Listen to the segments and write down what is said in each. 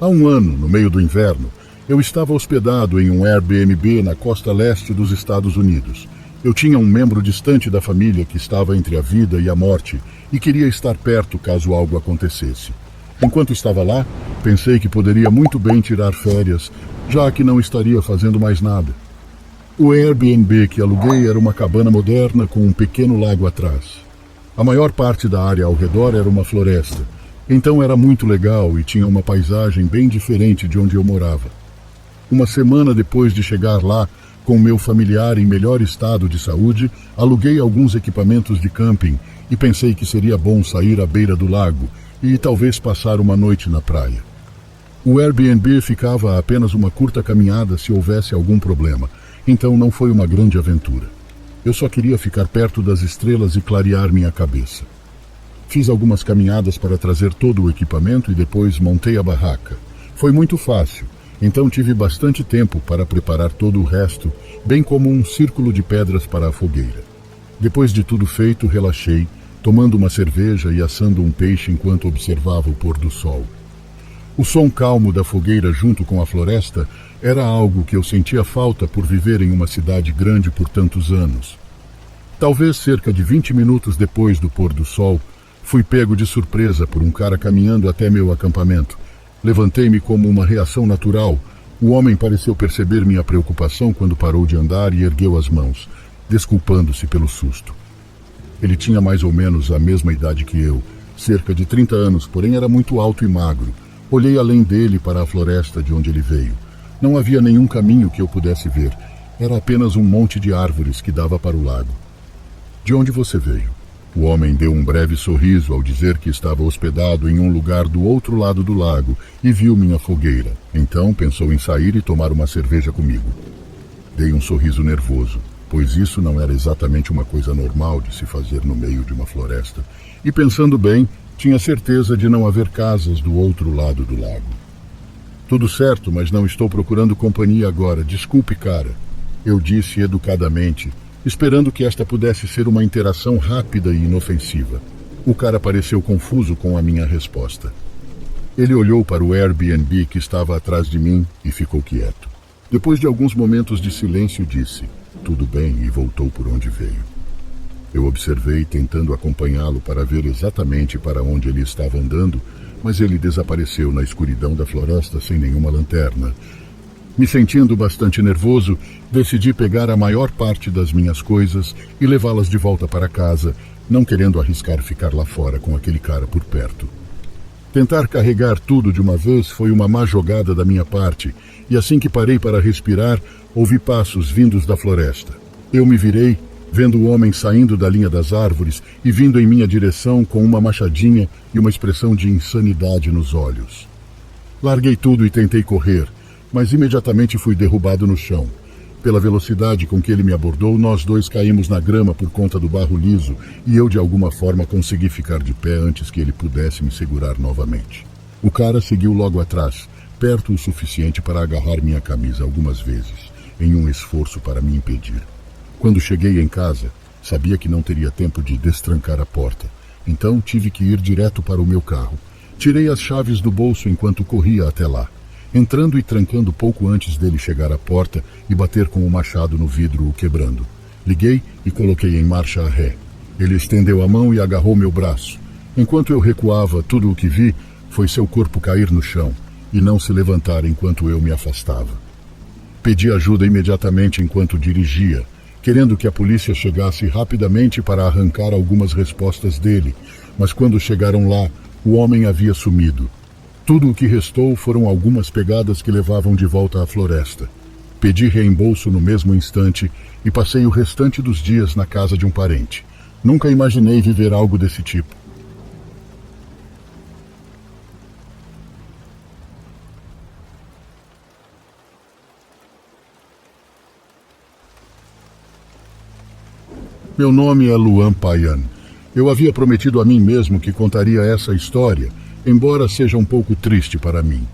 Há um ano, no meio do inverno, eu estava hospedado em um Airbnb na costa leste dos Estados Unidos. Eu tinha um membro distante da família que estava entre a vida e a morte e queria estar perto caso algo acontecesse. Enquanto estava lá, pensei que poderia muito bem tirar férias, já que não estaria fazendo mais nada. O Airbnb que aluguei era uma cabana moderna com um pequeno lago atrás. A maior parte da área ao redor era uma floresta, então era muito legal e tinha uma paisagem bem diferente de onde eu morava. Uma semana depois de chegar lá, com meu familiar em melhor estado de saúde, aluguei alguns equipamentos de camping e pensei que seria bom sair à beira do lago e talvez passar uma noite na praia. O Airbnb ficava a apenas uma curta caminhada se houvesse algum problema, então não foi uma grande aventura. Eu só queria ficar perto das estrelas e clarear minha cabeça. Fiz algumas caminhadas para trazer todo o equipamento e depois montei a barraca. Foi muito fácil, então tive bastante tempo para preparar todo o resto, bem como um círculo de pedras para a fogueira. Depois de tudo feito, relaxei, tomando uma cerveja e assando um peixe enquanto observava o pôr do sol. O som calmo da fogueira junto com a floresta era algo que eu sentia falta por viver em uma cidade grande por tantos anos. Talvez cerca de 20 minutos depois do pôr do sol, fui pego de surpresa por um cara caminhando até meu acampamento. Levantei-me como uma reação natural. O homem pareceu perceber minha preocupação quando parou de andar e ergueu as mãos, desculpando-se pelo susto. Ele tinha mais ou menos a mesma idade que eu, cerca de 30 anos, porém era muito alto e magro. Olhei além dele para a floresta de onde ele veio. Não havia nenhum caminho que eu pudesse ver. Era apenas um monte de árvores que dava para o lago. De onde você veio? O homem deu um breve sorriso ao dizer que estava hospedado em um lugar do outro lado do lago e viu minha fogueira. Então pensou em sair e tomar uma cerveja comigo. Dei um sorriso nervoso, pois isso não era exatamente uma coisa normal de se fazer no meio de uma floresta. E pensando bem, tinha certeza de não haver casas do outro lado do lago. Tudo certo, mas não estou procurando companhia agora. Desculpe, cara. Eu disse educadamente, esperando que esta pudesse ser uma interação rápida e inofensiva. O cara pareceu confuso com a minha resposta. Ele olhou para o Airbnb que estava atrás de mim e ficou quieto. Depois de alguns momentos de silêncio, disse, tudo bem, e voltou por onde veio. Eu observei, tentando acompanhá-lo para ver exatamente para onde ele estava andando, mas ele desapareceu na escuridão da floresta sem nenhuma lanterna. Me sentindo bastante nervoso, decidi pegar a maior parte das minhas coisas e levá-las de volta para casa, não querendo arriscar ficar lá fora com aquele cara por perto. Tentar carregar tudo de uma vez foi uma má jogada da minha parte, e assim que parei para respirar, ouvi passos vindos da floresta. Eu me virei, vendo o homem saindo da linha das árvores e vindo em minha direção com uma machadinha e uma expressão de insanidade nos olhos. Larguei tudo e tentei correr, mas imediatamente fui derrubado no chão. Pela velocidade com que ele me abordou, nós dois caímos na grama por conta do barro liso e eu de alguma forma consegui ficar de pé antes que ele pudesse me segurar novamente. O cara seguiu logo atrás, perto o suficiente para agarrar minha camisa algumas vezes, em um esforço para me impedir. Quando cheguei em casa, sabia que não teria tempo de destrancar a porta, então tive que ir direto para o meu carro. Tirei as chaves do bolso enquanto corria até lá, entrando e trancando pouco antes dele chegar à porta e bater com o machado no vidro, o quebrando. Liguei e coloquei em marcha a ré. Ele estendeu a mão e agarrou meu braço. Enquanto eu recuava, tudo o que vi foi seu corpo cair no chão e não se levantar enquanto eu me afastava. Pedi ajuda imediatamente enquanto dirigia, querendo que a polícia chegasse rapidamente para arrancar algumas respostas dele, mas quando chegaram lá, o homem havia sumido. Tudo o que restou foram algumas pegadas que levavam de volta à floresta. Pedi reembolso no mesmo instante e passei o restante dos dias na casa de um parente. Nunca imaginei viver algo desse tipo. Meu nome é Luan Payan. Eu havia prometido a mim mesmo que contaria essa história, embora seja um pouco triste para mim.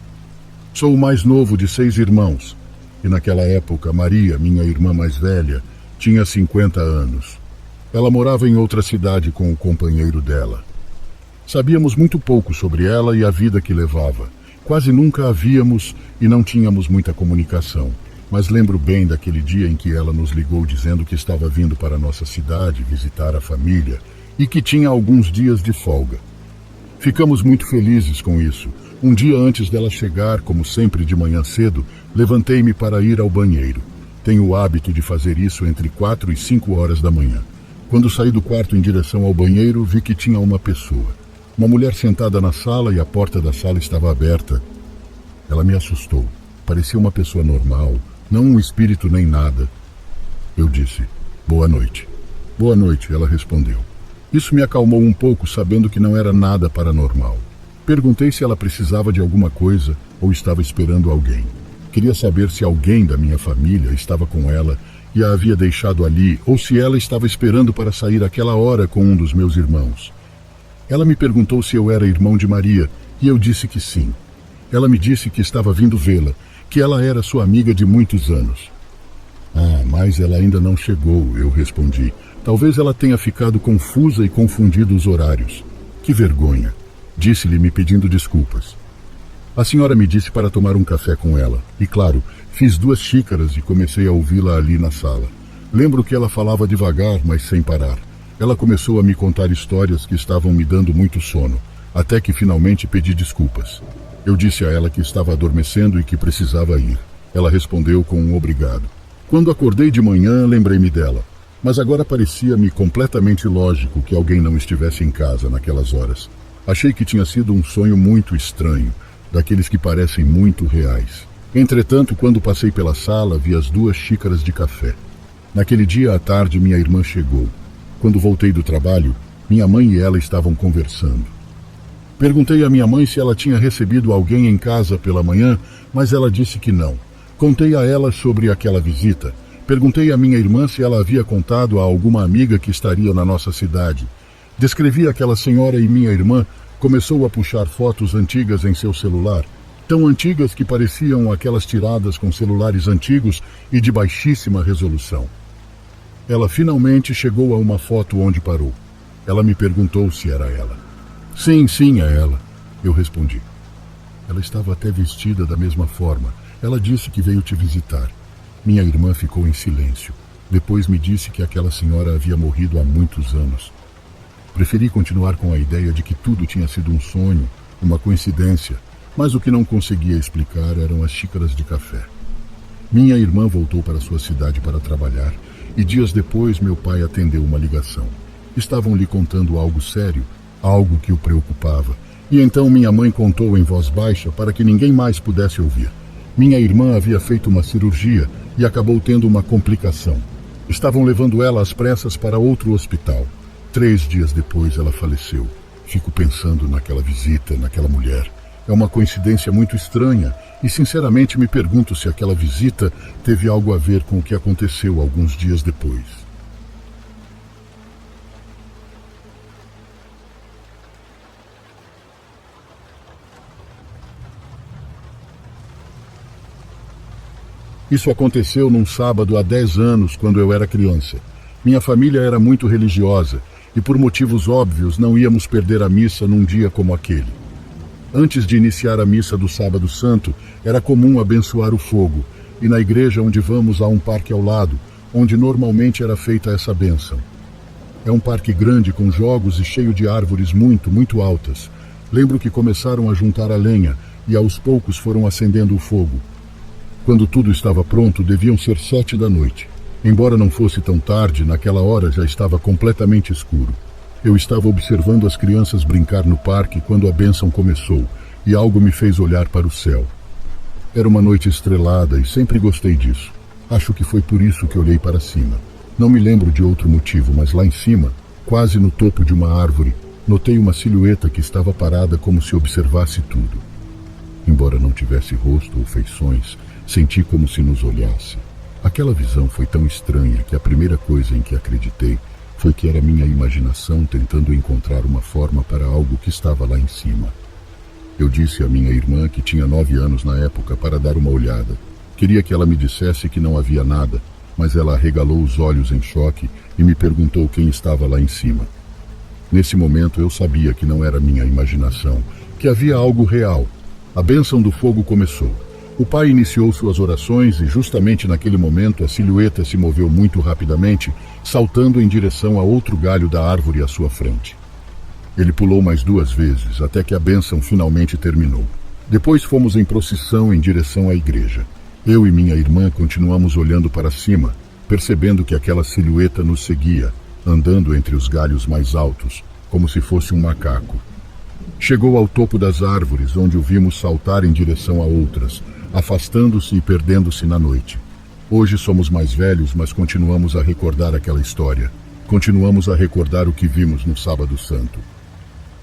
Sou o mais novo de 6 irmãos, e naquela época Maria, minha irmã mais velha, tinha 50 anos. Ela morava em outra cidade com o companheiro dela. Sabíamos muito pouco sobre ela e a vida que levava. Quase nunca a víamos e não tínhamos muita comunicação. Mas lembro bem daquele dia em que ela nos ligou dizendo que estava vindo para a nossa cidade visitar a família e que tinha alguns dias de folga. Ficamos muito felizes com isso. Um dia antes dela chegar, como sempre de manhã cedo, levantei-me para ir ao banheiro. Tenho o hábito de fazer isso entre 4 e 5 horas da manhã. Quando saí do quarto em direção ao banheiro, vi que tinha uma pessoa. Uma mulher sentada na sala e a porta da sala estava aberta. Ela me assustou. Parecia uma pessoa normal, não um espírito nem nada. Eu disse, boa noite. Boa noite, ela respondeu. Isso me acalmou um pouco, sabendo que não era nada paranormal. Perguntei se ela precisava de alguma coisa ou estava esperando alguém. Queria saber se alguém da minha família estava com ela e a havia deixado ali, ou se ela estava esperando para sair àquela hora com um dos meus irmãos. Ela me perguntou se eu era irmão de Maria, e eu disse que sim. Ela me disse que estava vindo vê-la, que ela era sua amiga de muitos anos. Ah, mas ela ainda não chegou, eu respondi. Talvez ela tenha ficado confusa e confundido os horários. Que vergonha, disse-lhe me pedindo desculpas. A senhora me disse para tomar um café com ela, e claro, fiz 2 xícaras e comecei a ouvi-la ali na sala. Lembro que ela falava devagar, mas sem parar. Ela começou a me contar histórias que estavam me dando muito sono, até que finalmente pedi desculpas. Eu disse a ela que estava adormecendo e que precisava ir. Ela respondeu com um obrigado. Quando acordei de manhã, lembrei-me dela, mas agora parecia-me completamente lógico que alguém não estivesse em casa naquelas horas. Achei que tinha sido um sonho muito estranho, daqueles que parecem muito reais. Entretanto, quando passei pela sala, vi as 2 xícaras de café. Naquele dia à tarde, minha irmã chegou. Quando voltei do trabalho, minha mãe e ela estavam conversando. Perguntei à minha mãe se ela tinha recebido alguém em casa pela manhã, mas ela disse que não. Contei a ela sobre aquela visita. Perguntei à minha irmã se ela havia contado a alguma amiga que estaria na nossa cidade. Descrevi aquela senhora e minha irmã começou a puxar fotos antigas em seu celular, tão antigas que pareciam aquelas tiradas com celulares antigos e de baixíssima resolução. Ela finalmente chegou a uma foto onde parou. Ela me perguntou se era ela. Sim, é ela, eu respondi. Ela estava até vestida da mesma forma. Ela disse que veio te visitar. Minha irmã ficou em silêncio. Depois me disse que aquela senhora havia morrido há muitos anos. Preferi continuar com a ideia de que tudo tinha sido um sonho, uma coincidência, mas o que não conseguia explicar eram as xícaras de café. Minha irmã voltou para sua cidade para trabalhar e dias depois meu pai atendeu uma ligação. Estavam lhe contando algo sério, algo que o preocupava, e então minha mãe contou em voz baixa para que ninguém mais pudesse ouvir. Minha irmã havia feito uma cirurgia e acabou tendo uma complicação. Estavam levando ela às pressas para outro hospital. 3 dias depois ela faleceu. Fico pensando naquela visita, naquela mulher. É uma coincidência muito estranha e sinceramente me pergunto se aquela visita teve algo a ver com o que aconteceu alguns dias depois. Isso aconteceu num sábado há 10 anos, quando eu era criança. Minha família era muito religiosa e, por motivos óbvios, não íamos perder a missa num dia como aquele. Antes de iniciar a missa do Sábado Santo, era comum abençoar o fogo, e na igreja onde vamos há um parque ao lado, onde normalmente era feita essa bênção. É um parque grande com jogos e cheio de árvores muito altas. Lembro que começaram a juntar a lenha e aos poucos foram acendendo o fogo. Quando tudo estava pronto, deviam ser 7 da noite. Embora não fosse tão tarde, naquela hora já estava completamente escuro. Eu estava observando as crianças brincar no parque quando a bênção começou, e algo me fez olhar para o céu. Era uma noite estrelada e sempre gostei disso. Acho que foi por isso que olhei para cima. Não me lembro de outro motivo, mas lá em cima, quase no topo de uma árvore, notei uma silhueta que estava parada como se observasse tudo. Embora não tivesse rosto ou feições, senti como se nos olhasse. Aquela visão foi tão estranha que a primeira coisa em que acreditei foi que era minha imaginação tentando encontrar uma forma para algo que estava lá em cima. Eu disse à minha irmã, que tinha 9 anos na época, para dar uma olhada. Queria que ela me dissesse que não havia nada, mas ela arregalou os olhos em choque e me perguntou quem estava lá em cima. Nesse momento eu sabia que não era minha imaginação, que havia algo real. A bênção do fogo começou. O pai iniciou suas orações e justamente naquele momento a silhueta se moveu muito rapidamente, saltando em direção a outro galho da árvore à sua frente. Ele pulou mais 2 vezes, até que a bênção finalmente terminou. Depois fomos em procissão em direção à igreja. Eu e minha irmã continuamos olhando para cima, percebendo que aquela silhueta nos seguia, andando entre os galhos mais altos, como se fosse um macaco. Chegou ao topo das árvores, onde o vimos saltar em direção a outras, afastando-se e perdendo-se na noite. Hoje somos mais velhos, mas continuamos a recordar aquela história. Continuamos a recordar o que vimos no Sábado Santo.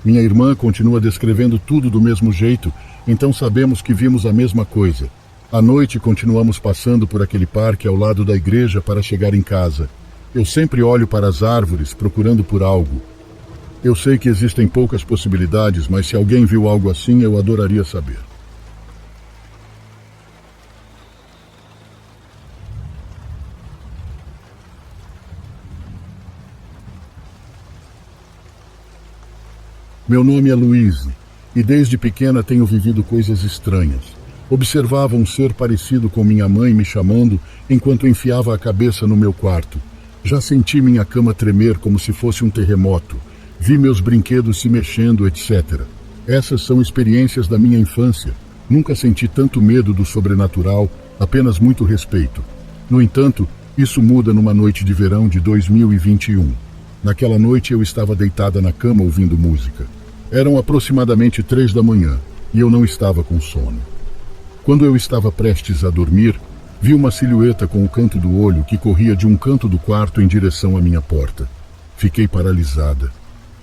Minha irmã continua descrevendo tudo do mesmo jeito, então sabemos que vimos a mesma coisa. À noite continuamos passando por aquele parque ao lado da igreja para chegar em casa. Eu sempre olho para as árvores procurando por algo. Eu sei que existem poucas possibilidades, mas se alguém viu algo assim, eu adoraria saber. Meu nome é Louise, e desde pequena tenho vivido coisas estranhas. Observava um ser parecido com minha mãe me chamando enquanto enfiava a cabeça no meu quarto. Já senti minha cama tremer como se fosse um terremoto. Vi meus brinquedos se mexendo, etc. Essas são experiências da minha infância. Nunca senti tanto medo do sobrenatural, apenas muito respeito. No entanto, isso muda numa noite de verão de 2021. Naquela noite eu estava deitada na cama ouvindo música. Eram aproximadamente 3 da manhã e eu não estava com sono. Quando eu estava prestes a dormir, vi uma silhueta com o canto do olho que corria de um canto do quarto em direção à minha porta. Fiquei paralisada.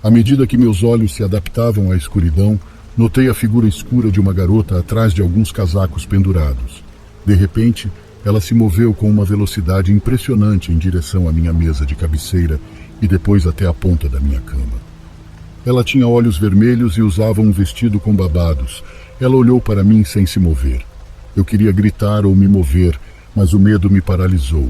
À medida que meus olhos se adaptavam à escuridão, notei a figura escura de uma garota atrás de alguns casacos pendurados. De repente, ela se moveu com uma velocidade impressionante em direção à minha mesa de cabeceira e depois até a ponta da minha cama. Ela tinha olhos vermelhos e usava um vestido com babados. Ela olhou para mim sem se mover. Eu queria gritar ou me mover, mas o medo me paralisou.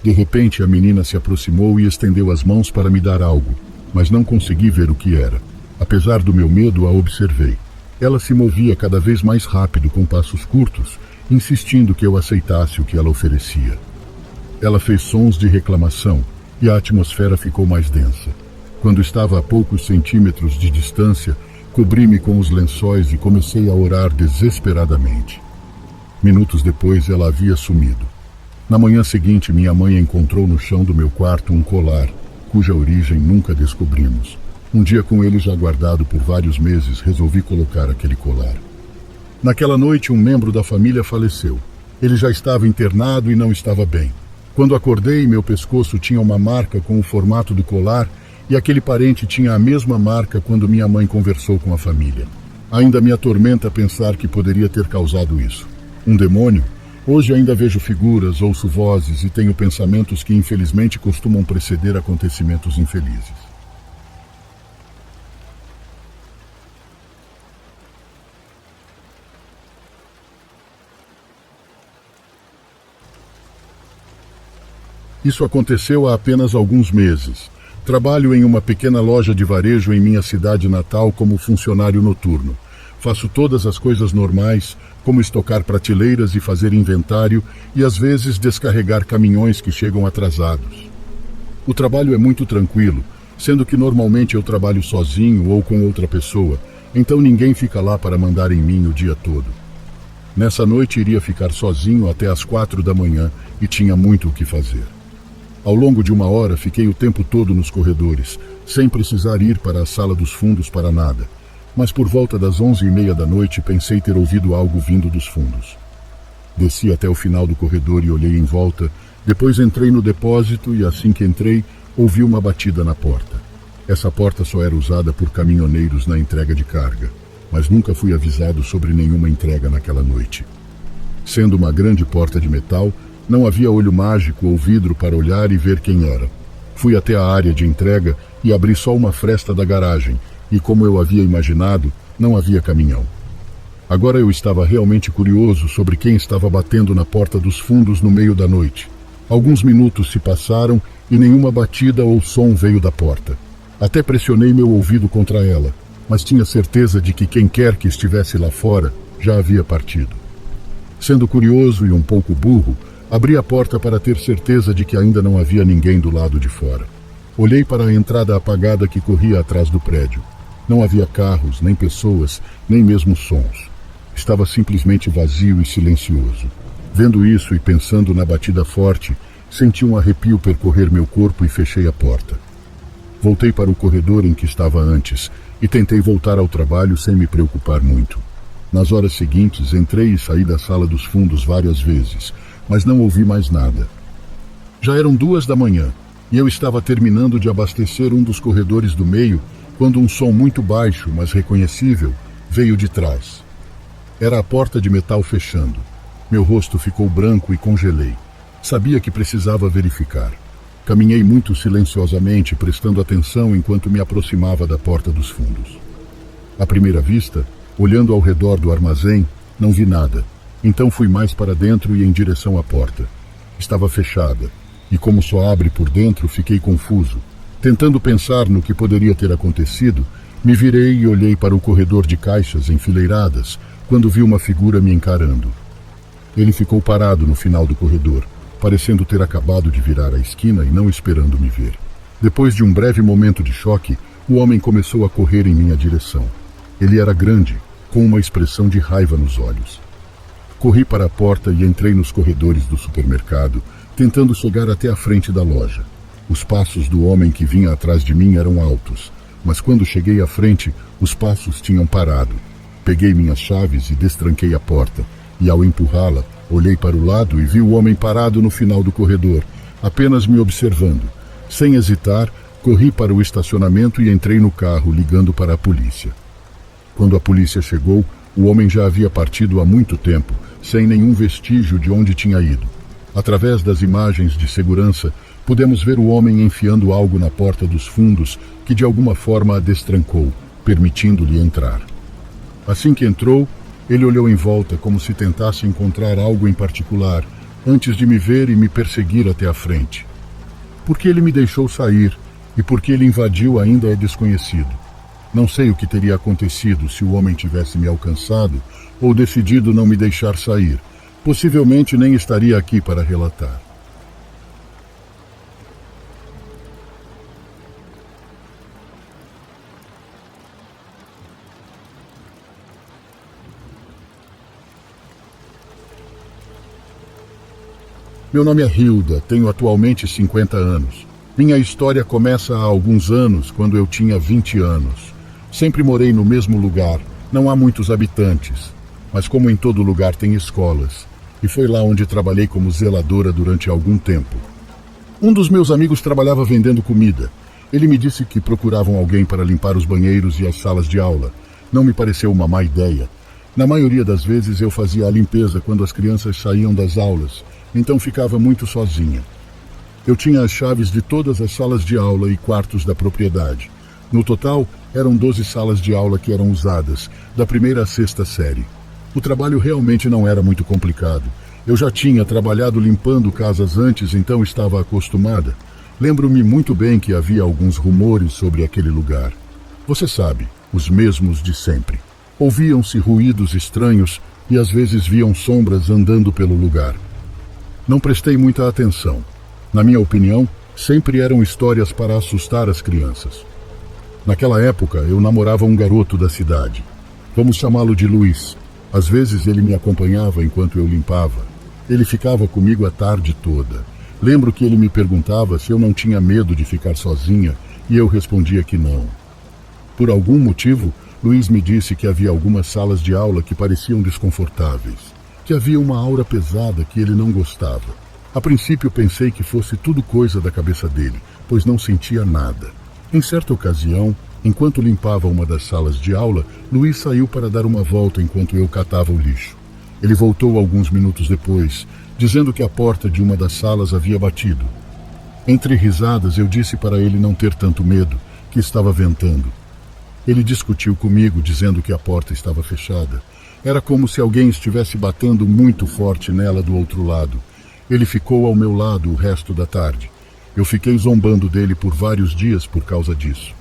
De repente, a menina se aproximou e estendeu as mãos para me dar algo, mas não consegui ver o que era. Apesar do meu medo, a observei. Ela se movia cada vez mais rápido com passos curtos, insistindo que eu aceitasse o que ela oferecia. Ela fez sons de reclamação e a atmosfera ficou mais densa. Quando estava a poucos centímetros de distância, cobri-me com os lençóis e comecei a orar desesperadamente. Minutos depois, ela havia sumido. Na manhã seguinte, minha mãe encontrou no chão do meu quarto um colar, cuja origem nunca descobrimos. Um dia, com ele já guardado por vários meses, resolvi colocar aquele colar. Naquela noite, um membro da família faleceu. Ele já estava internado e não estava bem. Quando acordei, meu pescoço tinha uma marca com o formato do colar e aquele parente tinha a mesma marca quando minha mãe conversou com a família. Ainda me atormenta pensar que poderia ter causado isso. Um demônio? Hoje ainda vejo figuras, ouço vozes e tenho pensamentos que infelizmente costumam preceder acontecimentos infelizes. Isso aconteceu há apenas alguns meses. Trabalho em uma pequena loja de varejo em minha cidade natal como funcionário noturno. Faço todas as coisas normais, como estocar prateleiras e fazer inventário e às vezes descarregar caminhões que chegam atrasados. O trabalho é muito tranquilo, sendo que normalmente eu trabalho sozinho ou com outra pessoa, então ninguém fica lá para mandar em mim o dia todo. Nessa noite iria ficar sozinho até às 4 da manhã e tinha muito o que fazer. Ao longo de 1 hora, fiquei o tempo todo nos corredores, sem precisar ir para a sala dos fundos para nada. Mas por volta das 11h30 da noite, pensei ter ouvido algo vindo dos fundos. Desci até o final do corredor e olhei em volta, depois entrei no depósito e assim que entrei, ouvi uma batida na porta. Essa porta só era usada por caminhoneiros na entrega de carga, mas nunca fui avisado sobre nenhuma entrega naquela noite. Sendo uma grande porta de metal, não havia olho mágico ou vidro para olhar e ver quem era. Fui até a área de entrega e abri só uma fresta da garagem, e como eu havia imaginado, não havia caminhão. Agora eu estava realmente curioso sobre quem estava batendo na porta dos fundos no meio da noite. Alguns minutos se passaram e nenhuma batida ou som veio da porta. Até pressionei meu ouvido contra ela, mas tinha certeza de que quem quer que estivesse lá fora já havia partido. Sendo curioso e um pouco burro, abri a porta para ter certeza de que ainda não havia ninguém do lado de fora. Olhei para a entrada apagada que corria atrás do prédio. Não havia carros, nem pessoas, nem mesmo sons. Estava simplesmente vazio e silencioso. Vendo isso e pensando na batida forte, senti um arrepio percorrer meu corpo e fechei a porta. Voltei para o corredor em que estava antes e tentei voltar ao trabalho sem me preocupar muito. Nas horas seguintes, entrei e saí da sala dos fundos várias vezes, mas não ouvi mais nada. Já eram 2 da manhã e eu estava terminando de abastecer um dos corredores do meio quando um som muito baixo, mas reconhecível, veio de trás. Era a porta de metal fechando. Meu rosto ficou branco e congelei. Sabia que precisava verificar. Caminhei muito silenciosamente, prestando atenção enquanto me aproximava da porta dos fundos. À primeira vista, olhando ao redor do armazém, não vi nada. Então fui mais para dentro e em direção à porta. Estava fechada, e como só abre por dentro, fiquei confuso. Tentando pensar no que poderia ter acontecido, me virei e olhei para o corredor de caixas enfileiradas, quando vi uma figura me encarando. Ele ficou parado no final do corredor, parecendo ter acabado de virar a esquina e não esperando me ver. Depois de um breve momento de choque, o homem começou a correr em minha direção. Ele era grande, com uma expressão de raiva nos olhos. Corri para a porta e entrei nos corredores do supermercado, tentando chegar até a frente da loja. Os passos do homem que vinha atrás de mim eram altos, mas quando cheguei à frente, os passos tinham parado. Peguei minhas chaves e destranquei a porta, e ao empurrá-la, olhei para o lado e vi o homem parado no final do corredor, apenas me observando. Sem hesitar, corri para o estacionamento e entrei no carro, ligando para a polícia. Quando a polícia chegou, o homem já havia partido há muito tempo, sem nenhum vestígio de onde tinha ido. Através das imagens de segurança, pudemos ver o homem enfiando algo na porta dos fundos que de alguma forma a destrancou, permitindo-lhe entrar. Assim que entrou, ele olhou em volta como se tentasse encontrar algo em particular, antes de me ver e me perseguir até a frente. Por que ele me deixou sair e por que ele invadiu ainda é desconhecido. Não sei o que teria acontecido se o homem tivesse me alcançado ou decidido não me deixar sair. Possivelmente nem estaria aqui para relatar. Meu nome é Hilda, tenho atualmente 50 anos. Minha história começa há alguns anos, quando eu tinha 20 anos. Sempre morei no mesmo lugar, não há muitos habitantes, mas como em todo lugar tem escolas, e foi lá onde trabalhei como zeladora durante algum tempo. Um dos meus amigos trabalhava vendendo comida. Ele me disse que procuravam alguém para limpar os banheiros e as salas de aula. Não me pareceu uma má ideia. Na maioria das vezes eu fazia a limpeza quando as crianças saíam das aulas, então ficava muito sozinha. Eu tinha as chaves de todas as salas de aula e quartos da propriedade. No total, eram 12 salas de aula que eram usadas, da primeira à sexta série. O trabalho realmente não era muito complicado. Eu já tinha trabalhado limpando casas antes, então estava acostumada. Lembro-me muito bem que havia alguns rumores sobre aquele lugar. Você sabe, os mesmos de sempre. Ouviam-se ruídos estranhos e às vezes viam sombras andando pelo lugar. Não prestei muita atenção. Na minha opinião, sempre eram histórias para assustar as crianças. Naquela época, eu namorava um garoto da cidade. Vamos chamá-lo de Luiz. Às vezes ele me acompanhava enquanto eu limpava. Ele ficava comigo a tarde toda. Lembro que ele me perguntava se eu não tinha medo de ficar sozinha e eu respondia que não. Por algum motivo, Luiz me disse que havia algumas salas de aula que pareciam desconfortáveis, que havia uma aura pesada que ele não gostava. A princípio pensei que fosse tudo coisa da cabeça dele, pois não sentia nada. Em certa ocasião, enquanto limpava uma das salas de aula, Luiz saiu para dar uma volta enquanto eu catava o lixo. Ele voltou alguns minutos depois, dizendo que a porta de uma das salas havia batido. Entre risadas, eu disse para ele não ter tanto medo, que estava ventando. Ele discutiu comigo, dizendo que a porta estava fechada. Era como se alguém estivesse batendo muito forte nela do outro lado. Ele ficou ao meu lado o resto da tarde. Eu fiquei zombando dele por vários dias por causa disso.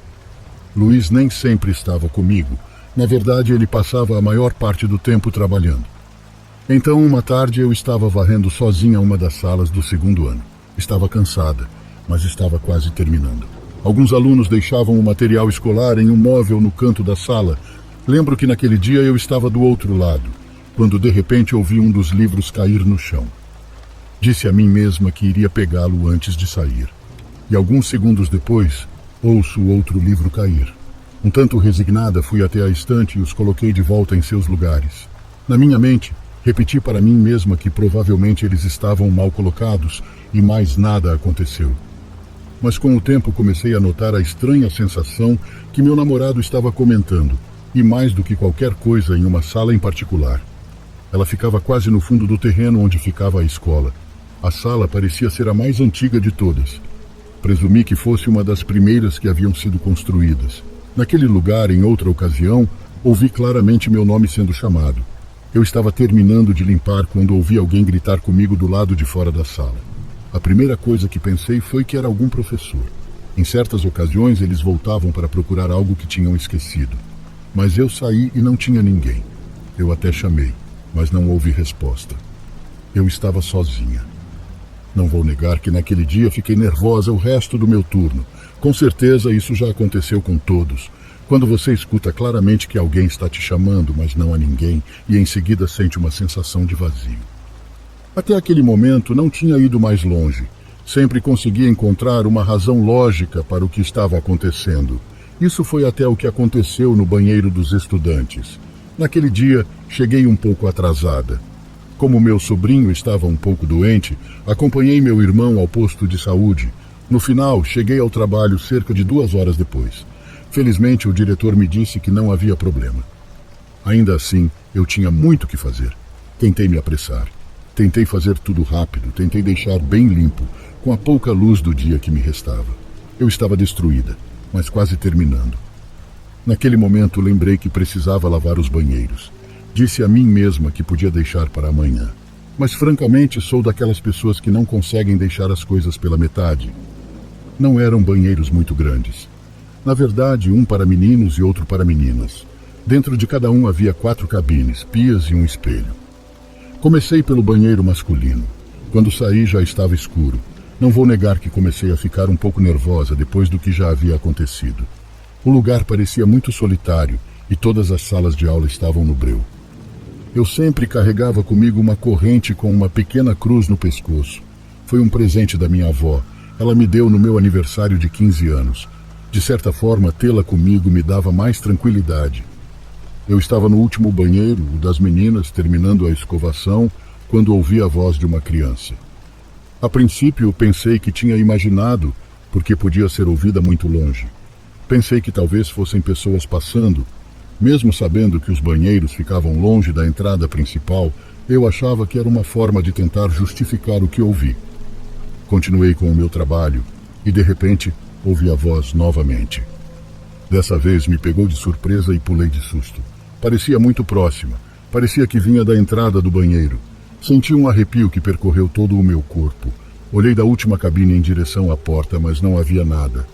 Luiz nem sempre estava comigo, Na verdade, ele passava a maior parte do tempo trabalhando. Então, uma tarde, eu estava varrendo sozinha uma das salas do segundo ano. Estava cansada, mas estava quase terminando. Alguns alunos deixavam o material escolar em um móvel no canto da sala. Lembro que naquele dia eu estava do outro lado, quando de repente ouvi um dos livros cair no chão. Disse a mim mesma que iria pegá-lo antes de sair. E alguns segundos depois, ouço o outro livro cair. Um tanto resignada, fui até a estante e os coloquei de volta em seus lugares. Na minha mente, repeti para mim mesma que provavelmente eles estavam mal colocados e mais nada aconteceu. Mas com o tempo comecei a notar a estranha sensação que meu namorado estava comentando, e mais do que qualquer coisa em uma sala em particular. Ela ficava quase no fundo do terreno onde ficava a escola. A sala parecia ser a mais antiga de todas. Presumi que fosse uma das primeiras que haviam sido construídas. Naquele lugar, em outra ocasião, ouvi claramente meu nome sendo chamado. Eu estava terminando de limpar quando ouvi alguém gritar comigo do lado de fora da sala. A primeira coisa que pensei foi que era algum professor. Em certas ocasiões, eles voltavam para procurar algo que tinham esquecido. Mas eu saí e não tinha ninguém. Eu até chamei, mas não houve resposta. Eu estava sozinha. Não vou negar que naquele dia fiquei nervosa o resto do meu turno. Com certeza isso já aconteceu com todos. Quando você escuta claramente que alguém está te chamando, mas não há ninguém, e em seguida sente uma sensação de vazio. Até aquele momento não tinha ido mais longe. Sempre conseguia encontrar uma razão lógica para o que estava acontecendo. Isso foi até o que aconteceu no banheiro dos estudantes. Naquele dia, cheguei um pouco atrasada. Como meu sobrinho estava um pouco doente, acompanhei meu irmão ao posto de saúde. No final, cheguei ao trabalho cerca de 2 horas depois. Felizmente, o diretor me disse que não havia problema. Ainda assim, eu tinha muito o que fazer. Tentei me apressar. Tentei fazer tudo rápido, tentei deixar bem limpo, com a pouca luz do dia que me restava. Eu estava destruída, mas quase terminando. Naquele momento, lembrei que precisava lavar os banheiros. Disse a mim mesma que podia deixar para amanhã. Mas, francamente, sou daquelas pessoas que não conseguem deixar as coisas pela metade. Não eram banheiros muito grandes. Na verdade, um para meninos e outro para meninas. Dentro de cada um havia 4 cabines, pias e um espelho. Comecei pelo banheiro masculino. Quando saí já estava escuro. Não vou negar que comecei a ficar um pouco nervosa depois do que já havia acontecido. O lugar parecia muito solitário e todas as salas de aula estavam no breu. Eu sempre carregava comigo uma corrente com uma pequena cruz no pescoço. Foi um presente da minha avó. Ela me deu no meu aniversário de 15 anos. De certa forma, tê-la comigo me dava mais tranquilidade. Eu estava no último banheiro, o das meninas, terminando a escovação, quando ouvi a voz de uma criança. A princípio, pensei que tinha imaginado, porque podia ser ouvida muito longe. Pensei que talvez fossem pessoas passando. Mesmo sabendo que os banheiros ficavam longe da entrada principal, eu achava que era uma forma de tentar justificar o que ouvi. Continuei com o meu trabalho e, de repente, ouvi a voz novamente. Dessa vez me pegou de surpresa e pulei de susto. Parecia muito próxima. Parecia que vinha da entrada do banheiro. Senti um arrepio que percorreu todo o meu corpo. Olhei da última cabine em direção à porta, mas não havia nada.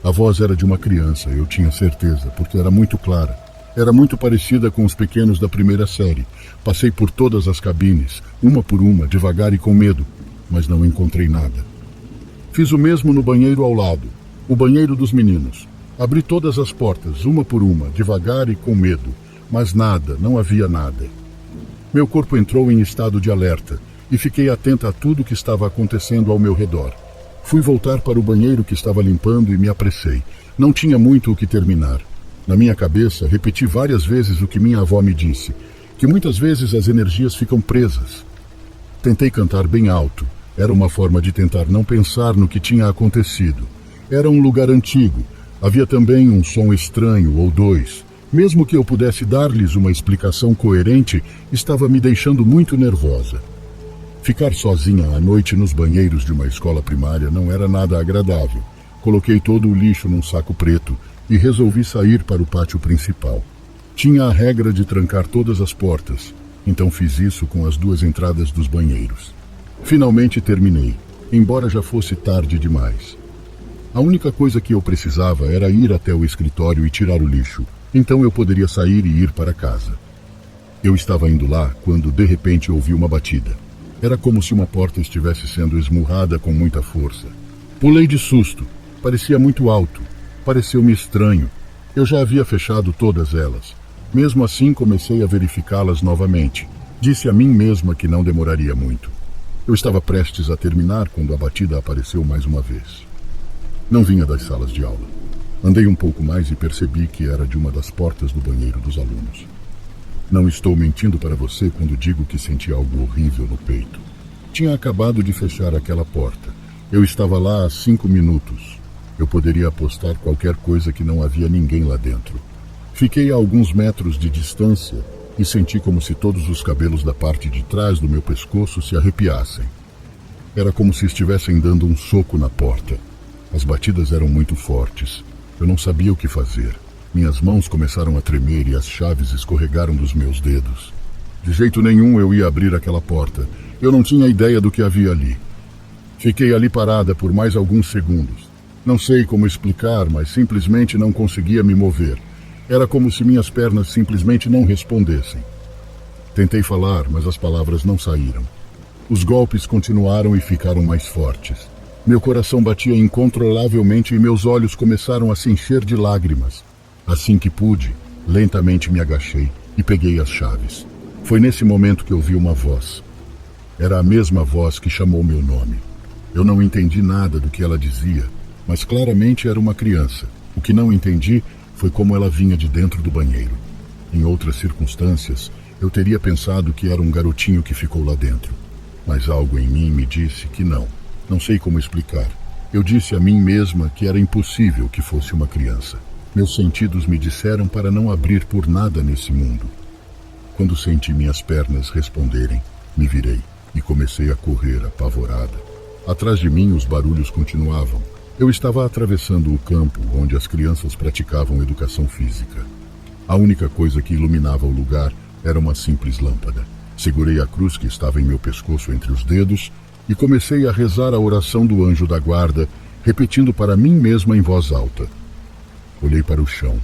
A voz era de uma criança, eu tinha certeza, porque era muito clara. Era muito parecida com os pequenos da primeira série. Passei por todas as cabines, uma por uma, devagar e com medo, mas não encontrei nada. Fiz o mesmo no banheiro ao lado, o banheiro dos meninos. Abri todas as portas, uma por uma, devagar e com medo, mas nada, não havia nada. Meu corpo entrou em estado de alerta e fiquei atenta a tudo que estava acontecendo ao meu redor. Fui voltar para o banheiro que estava limpando e me apressei. Não tinha muito o que terminar. Na minha cabeça, repeti várias vezes o que minha avó me disse, que muitas vezes as energias ficam presas. Tentei cantar bem alto. Era uma forma de tentar não pensar no que tinha acontecido. Era um lugar antigo. Havia também um som estranho ou 2. Mesmo que eu pudesse dar-lhes uma explicação coerente, estava me deixando muito nervosa. Ficar sozinha à noite nos banheiros de uma escola primária não era nada agradável. Coloquei todo o lixo num saco preto e resolvi sair para o pátio principal. Tinha a regra de trancar todas as portas, então fiz isso com as 2 entradas dos banheiros. Finalmente terminei, embora já fosse tarde demais. A única coisa que eu precisava era ir até o escritório e tirar o lixo. Então eu poderia sair e ir para casa. Eu estava indo lá quando, de repente, ouvi uma batida. Era como se uma porta estivesse sendo esmurrada com muita força. Pulei de susto. Parecia muito alto. Pareceu-me estranho. Eu já havia fechado todas elas. Mesmo assim, comecei a verificá-las novamente. Disse a mim mesma que não demoraria muito. Eu estava prestes a terminar quando a batida apareceu mais uma vez. Não vinha das salas de aula. Andei um pouco mais e percebi que era de uma das portas do banheiro dos alunos. Não estou mentindo para você quando digo que senti algo horrível no peito. Tinha acabado de fechar aquela porta. Eu estava lá há 5 minutos. Eu poderia apostar qualquer coisa que não havia ninguém lá dentro. Fiquei a alguns metros de distância e senti como se todos os cabelos da parte de trás do meu pescoço se arrepiassem. Era como se estivessem dando um soco na porta. As batidas eram muito fortes. Eu não sabia o que fazer. Minhas mãos começaram a tremer e as chaves escorregaram dos meus dedos. De jeito nenhum eu ia abrir aquela porta. Eu não tinha ideia do que havia ali. Fiquei ali parada por mais alguns segundos. Não sei como explicar, mas simplesmente não conseguia me mover. Era como se minhas pernas simplesmente não respondessem. Tentei falar, mas as palavras não saíram. Os golpes continuaram e ficaram mais fortes. Meu coração batia incontrolavelmente e meus olhos começaram a se encher de lágrimas. Assim que pude, lentamente me agachei e peguei as chaves. Foi nesse momento que ouvi uma voz. Era a mesma voz que chamou meu nome. Eu não entendi nada do que ela dizia, mas claramente era uma criança. O que não entendi foi como ela vinha de dentro do banheiro. Em outras circunstâncias, eu teria pensado que era um garotinho que ficou lá dentro. Mas algo em mim me disse que não. Não sei como explicar. Eu disse a mim mesma que era impossível que fosse uma criança. Meus sentidos me disseram para não abrir por nada nesse mundo. Quando senti minhas pernas responderem, me virei e comecei a correr apavorada. Atrás de mim os barulhos continuavam. Eu estava atravessando o campo onde as crianças praticavam educação física. A única coisa que iluminava o lugar era uma simples lâmpada. Segurei a cruz que estava em meu pescoço entre os dedos e comecei a rezar a oração do anjo da guarda, repetindo para mim mesma em voz alta. Olhei para o chão.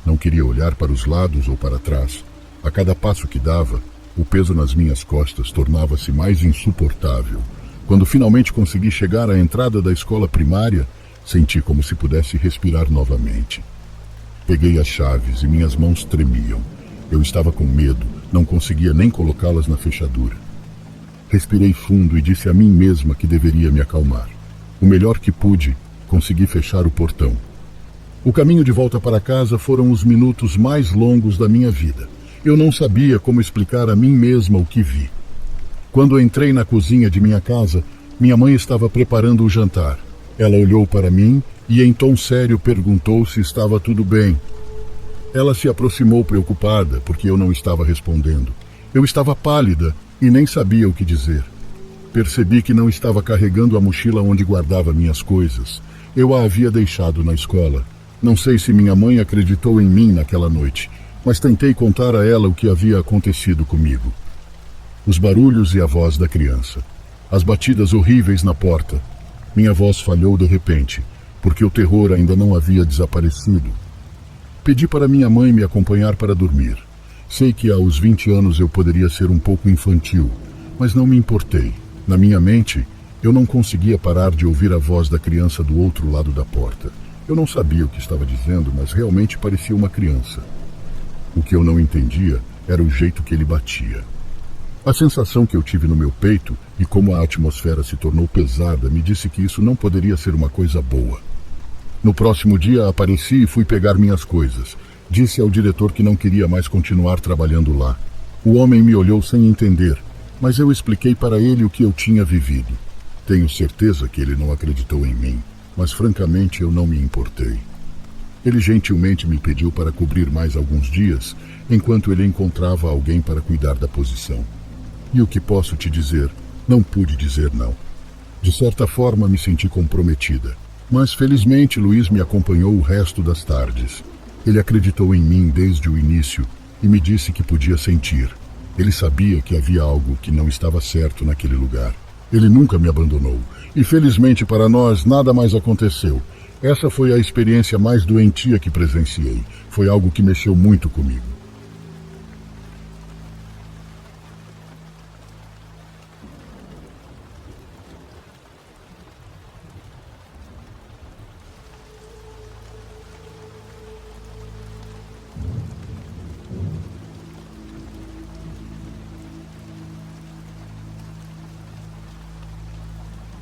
Não queria olhar para os lados ou para trás. A cada passo que dava, o peso nas minhas costas tornava-se mais insuportável. Quando finalmente consegui chegar à entrada da escola primária, senti como se pudesse respirar novamente. Peguei as chaves e minhas mãos tremiam. Eu estava com medo, não conseguia nem colocá-las na fechadura. Respirei fundo e disse a mim mesma que deveria me acalmar. O melhor que pude, consegui fechar o portão. O caminho de volta para casa foram os minutos mais longos da minha vida. Eu não sabia como explicar a mim mesma o que vi. Quando entrei na cozinha de minha casa, minha mãe estava preparando o jantar. Ela olhou para mim e em tom sério perguntou se estava tudo bem. Ela se aproximou preocupada porque eu não estava respondendo. Eu estava pálida e nem sabia o que dizer. Percebi que não estava carregando a mochila onde guardava minhas coisas. Eu a havia deixado na escola. Não sei se minha mãe acreditou em mim naquela noite, mas tentei contar a ela o que havia acontecido comigo. Os barulhos e a voz da criança. As batidas horríveis na porta. Minha voz falhou de repente, porque o terror ainda não havia desaparecido. Pedi para minha mãe me acompanhar para dormir. Sei que aos 20 anos eu poderia ser um pouco infantil, mas não me importei. Na minha mente, eu não conseguia parar de ouvir a voz da criança do outro lado da porta. Eu não sabia o que estava dizendo, mas realmente parecia uma criança. O que eu não entendia era o jeito que ele batia. A sensação que eu tive no meu peito e como a atmosfera se tornou pesada me disse que isso não poderia ser uma coisa boa. No próximo dia apareci e fui pegar minhas coisas. Disse ao diretor que não queria mais continuar trabalhando lá. O homem me olhou sem entender, mas eu expliquei para ele o que eu tinha vivido. Tenho certeza que ele não acreditou em mim, mas francamente eu não me importei. Ele gentilmente me pediu para cobrir mais alguns dias, enquanto ele encontrava alguém para cuidar da posição. E o que posso te dizer? Não pude dizer não. De certa forma me senti comprometida, mas felizmente Luiz me acompanhou o resto das tardes. Ele acreditou em mim desde o início e me disse que podia sentir. Ele sabia que havia algo que não estava certo naquele lugar. Ele nunca me abandonou e felizmente para nós nada mais aconteceu. Essa foi a experiência mais doentia que presenciei. Foi algo que mexeu muito comigo.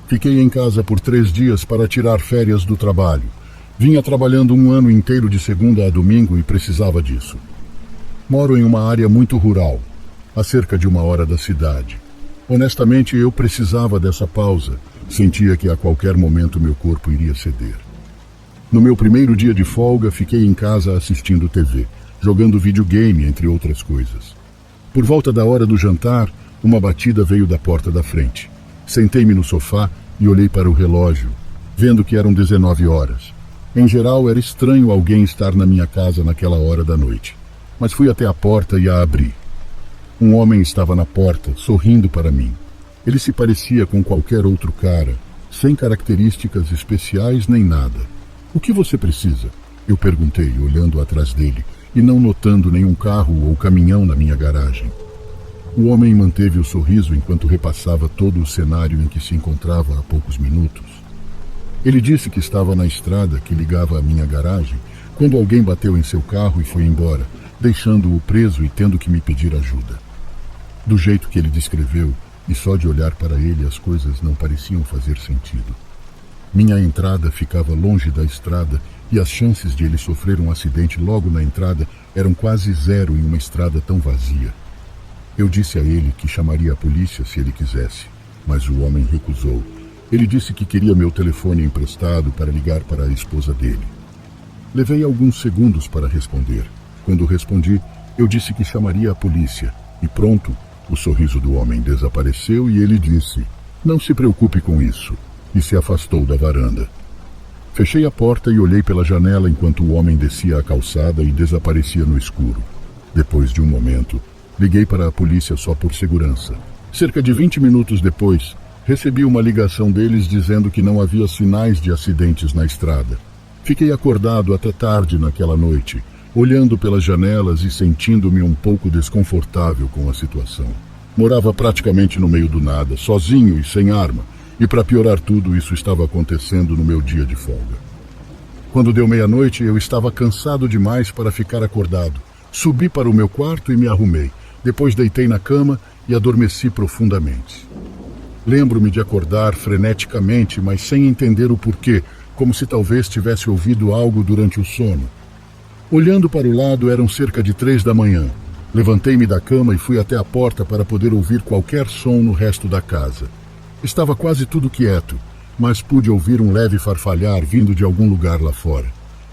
Fiquei em casa por 3 dias para tirar férias do trabalho. Vinha trabalhando um ano inteiro de segunda a domingo e precisava disso. Moro em uma área muito rural, a cerca de 1 hora da cidade. Honestamente, eu precisava dessa pausa. Sentia que a qualquer momento meu corpo iria ceder. No meu primeiro dia de folga, fiquei em casa assistindo TV, jogando videogame, entre outras coisas. Por volta da hora do jantar, uma batida veio da porta da frente. Sentei-me no sofá e olhei para o relógio, vendo que eram 19 horas. Em geral, era estranho alguém estar na minha casa naquela hora da noite. Mas fui até a porta e a abri. Um homem estava na porta, sorrindo para mim. Ele se parecia com qualquer outro cara, sem características especiais nem nada. "O que você precisa?" eu perguntei, olhando atrás dele e não notando nenhum carro ou caminhão na minha garagem. O homem manteve o sorriso enquanto repassava todo o cenário em que se encontrava há poucos minutos. Ele disse que estava na estrada que ligava à minha garagem quando alguém bateu em seu carro e foi embora, deixando-o preso e tendo que me pedir ajuda. Do jeito que ele descreveu, e só de olhar para ele as coisas não pareciam fazer sentido. Minha entrada ficava longe da estrada e as chances de ele sofrer um acidente logo na entrada eram quase zero em uma estrada tão vazia. Eu disse a ele que chamaria a polícia se ele quisesse, mas o homem recusou. Ele disse que queria meu telefone emprestado para ligar para a esposa dele. Levei alguns segundos para responder. Quando respondi, eu disse que chamaria a polícia. E pronto, o sorriso do homem desapareceu e ele disse: "Não se preocupe com isso", e se afastou da varanda. Fechei a porta e olhei pela janela enquanto o homem descia a calçada e desaparecia no escuro. Depois de um momento, liguei para a polícia só por segurança. Cerca de 20 minutos depois, recebi uma ligação deles dizendo que não havia sinais de acidentes na estrada. Fiquei acordado até tarde naquela noite, olhando pelas janelas e sentindo-me um pouco desconfortável com a situação. Morava praticamente no meio do nada, sozinho e sem arma, e para piorar tudo, isso estava acontecendo no meu dia de folga. Quando deu meia-noite, eu estava cansado demais para ficar acordado. Subi para o meu quarto e me arrumei. Depois deitei na cama e adormeci profundamente. Lembro-me de acordar freneticamente, mas sem entender o porquê, como se talvez tivesse ouvido algo durante o sono. Olhando para o lado, eram cerca de 3 da manhã. Levantei-me da cama e fui até a porta para poder ouvir qualquer som no resto da casa. Estava quase tudo quieto, mas pude ouvir um leve farfalhar vindo de algum lugar lá fora.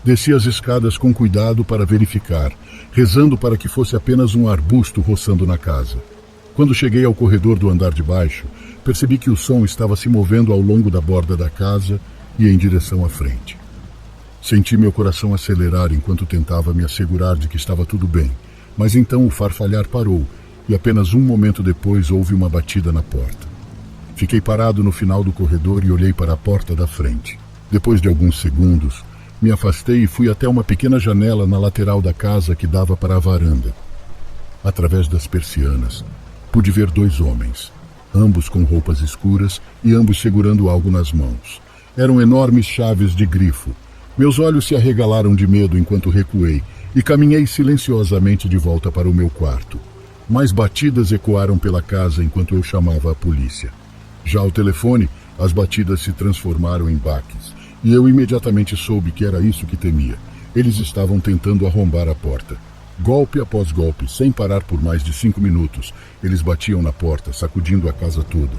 Desci as escadas com cuidado para verificar, rezando para que fosse apenas um arbusto roçando na casa. Quando cheguei ao corredor do andar de baixo, percebi que o som estava se movendo ao longo da borda da casa e em direção à frente. Senti meu coração acelerar enquanto tentava me assegurar de que estava tudo bem, mas então o farfalhar parou e apenas um momento depois houve uma batida na porta. Fiquei parado no final do corredor e olhei para a porta da frente. Depois de alguns segundos, me afastei e fui até uma pequena janela na lateral da casa que dava para a varanda. Através das persianas, pude ver 2 homens, ambos com roupas escuras e ambos segurando algo nas mãos. Eram enormes chaves de grifo. Meus olhos se arregalaram de medo enquanto recuei e caminhei silenciosamente de volta para o meu quarto. Mais batidas ecoaram pela casa enquanto eu chamava a polícia. Já ao telefone, as batidas se transformaram em baques. E eu imediatamente soube que era isso que temia. Eles estavam tentando arrombar a porta. Golpe após golpe, sem parar por mais de 5 minutos, eles batiam na porta, sacudindo a casa toda.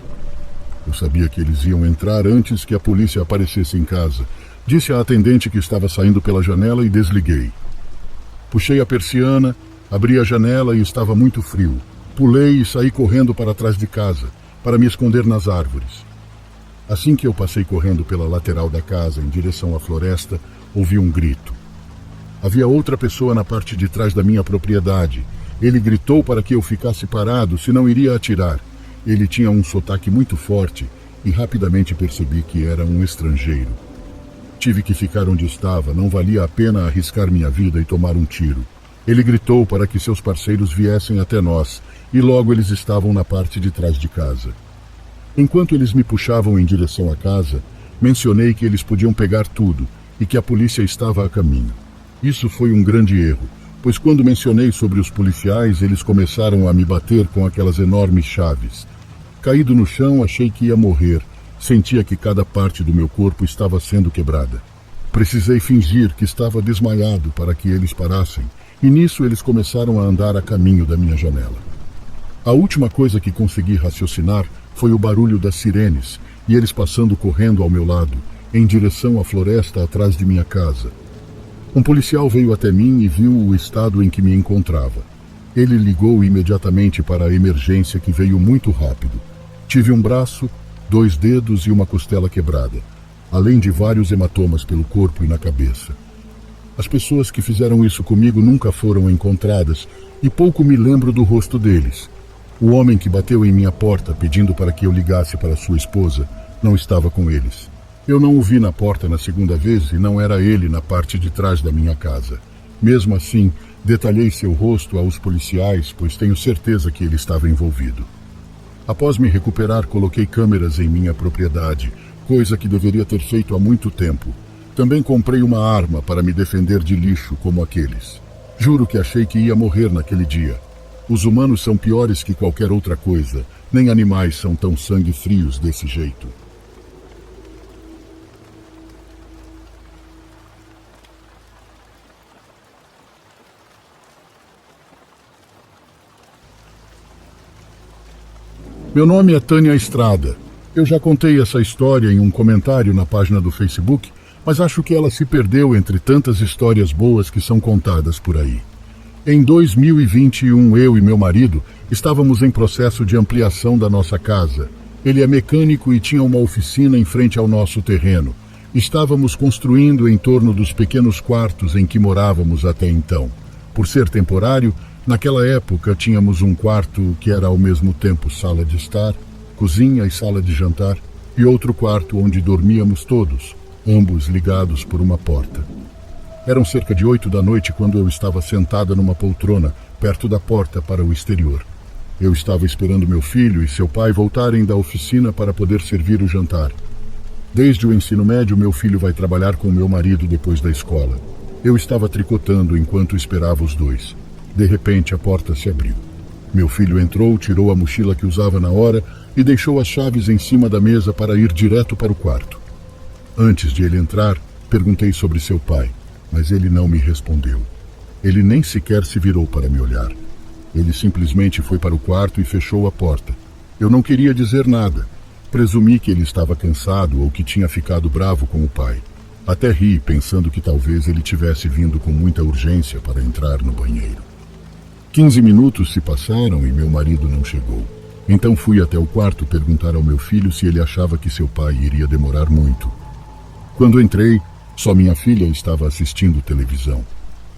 Eu sabia que eles iam entrar antes que a polícia aparecesse em casa. Disse à atendente que estava saindo pela janela e desliguei. Puxei a persiana, abri a janela e estava muito frio. Pulei e saí correndo para trás de casa, para me esconder nas árvores. Assim que eu passei correndo pela lateral da casa em direção à floresta, ouvi um grito. Havia outra pessoa na parte de trás da minha propriedade. Ele gritou para que eu ficasse parado, senão iria atirar. Ele tinha um sotaque muito forte e rapidamente percebi que era um estrangeiro. Tive que ficar onde estava, não valia a pena arriscar minha vida e tomar um tiro. Ele gritou para que seus parceiros viessem até nós, e logo eles estavam na parte de trás de casa. Enquanto eles me puxavam em direção à casa, mencionei que eles podiam pegar tudo e que a polícia estava a caminho. Isso foi um grande erro, pois quando mencionei sobre os policiais, eles começaram a me bater com aquelas enormes chaves. Caído no chão, achei que ia morrer. Sentia que cada parte do meu corpo estava sendo quebrada. Precisei fingir que estava desmaiado para que eles parassem, e nisso eles começaram a andar a caminho da minha janela. A última coisa que consegui raciocinar foi o barulho das sirenes, e eles passando correndo ao meu lado, em direção à floresta atrás de minha casa. Um policial veio até mim e viu o estado em que me encontrava. Ele ligou imediatamente para a emergência, que veio muito rápido. Tive um braço, 2 dedos e uma costela quebrada, além de vários hematomas pelo corpo e na cabeça. As pessoas que fizeram isso comigo nunca foram encontradas e pouco me lembro do rosto deles. O homem que bateu em minha porta pedindo para que eu ligasse para sua esposa não estava com eles. Eu não o vi na porta na segunda vez e não era ele na parte de trás da minha casa. Mesmo assim, detalhei seu rosto aos policiais, pois tenho certeza que ele estava envolvido. Após me recuperar, coloquei câmeras em minha propriedade, coisa que deveria ter feito há muito tempo. Também comprei uma arma para me defender de lixo como aqueles. Juro que achei que ia morrer naquele dia. Os humanos são piores que qualquer outra coisa. Nem animais são tão sangue frios desse jeito. Meu nome é Tânia Estrada. Eu já contei essa história em um comentário na página do Facebook, mas acho que ela se perdeu entre tantas histórias boas que são contadas por aí. Em 2021, eu e meu marido estávamos em processo de ampliação da nossa casa. Ele é mecânico e tinha uma oficina em frente ao nosso terreno. Estávamos construindo em torno dos pequenos quartos em que morávamos até então. Por ser temporário, naquela época tínhamos um quarto que era ao mesmo tempo sala de estar, cozinha e sala de jantar, e outro quarto onde dormíamos todos, ambos ligados por uma porta. Eram cerca de 8 da noite quando eu estava sentada numa poltrona, perto da porta para o exterior. Eu estava esperando meu filho e seu pai voltarem da oficina para poder servir o jantar. Desde o ensino médio, meu filho vai trabalhar com meu marido depois da escola. Eu estava tricotando enquanto esperava os dois. De repente, a porta se abriu. Meu filho entrou, tirou a mochila que usava na hora e deixou as chaves em cima da mesa para ir direto para o quarto. Antes de ele entrar, perguntei sobre seu pai, mas ele não me respondeu. Ele nem sequer se virou para me olhar. Ele simplesmente foi para o quarto e fechou a porta. Eu não queria dizer nada. Presumi que ele estava cansado ou que tinha ficado bravo com o pai. Até ri, pensando que talvez ele tivesse vindo com muita urgência para entrar no banheiro. 15 minutos se passaram e meu marido não chegou. Então fui até o quarto perguntar ao meu filho se ele achava que seu pai iria demorar muito. Quando entrei, só minha filha estava assistindo televisão.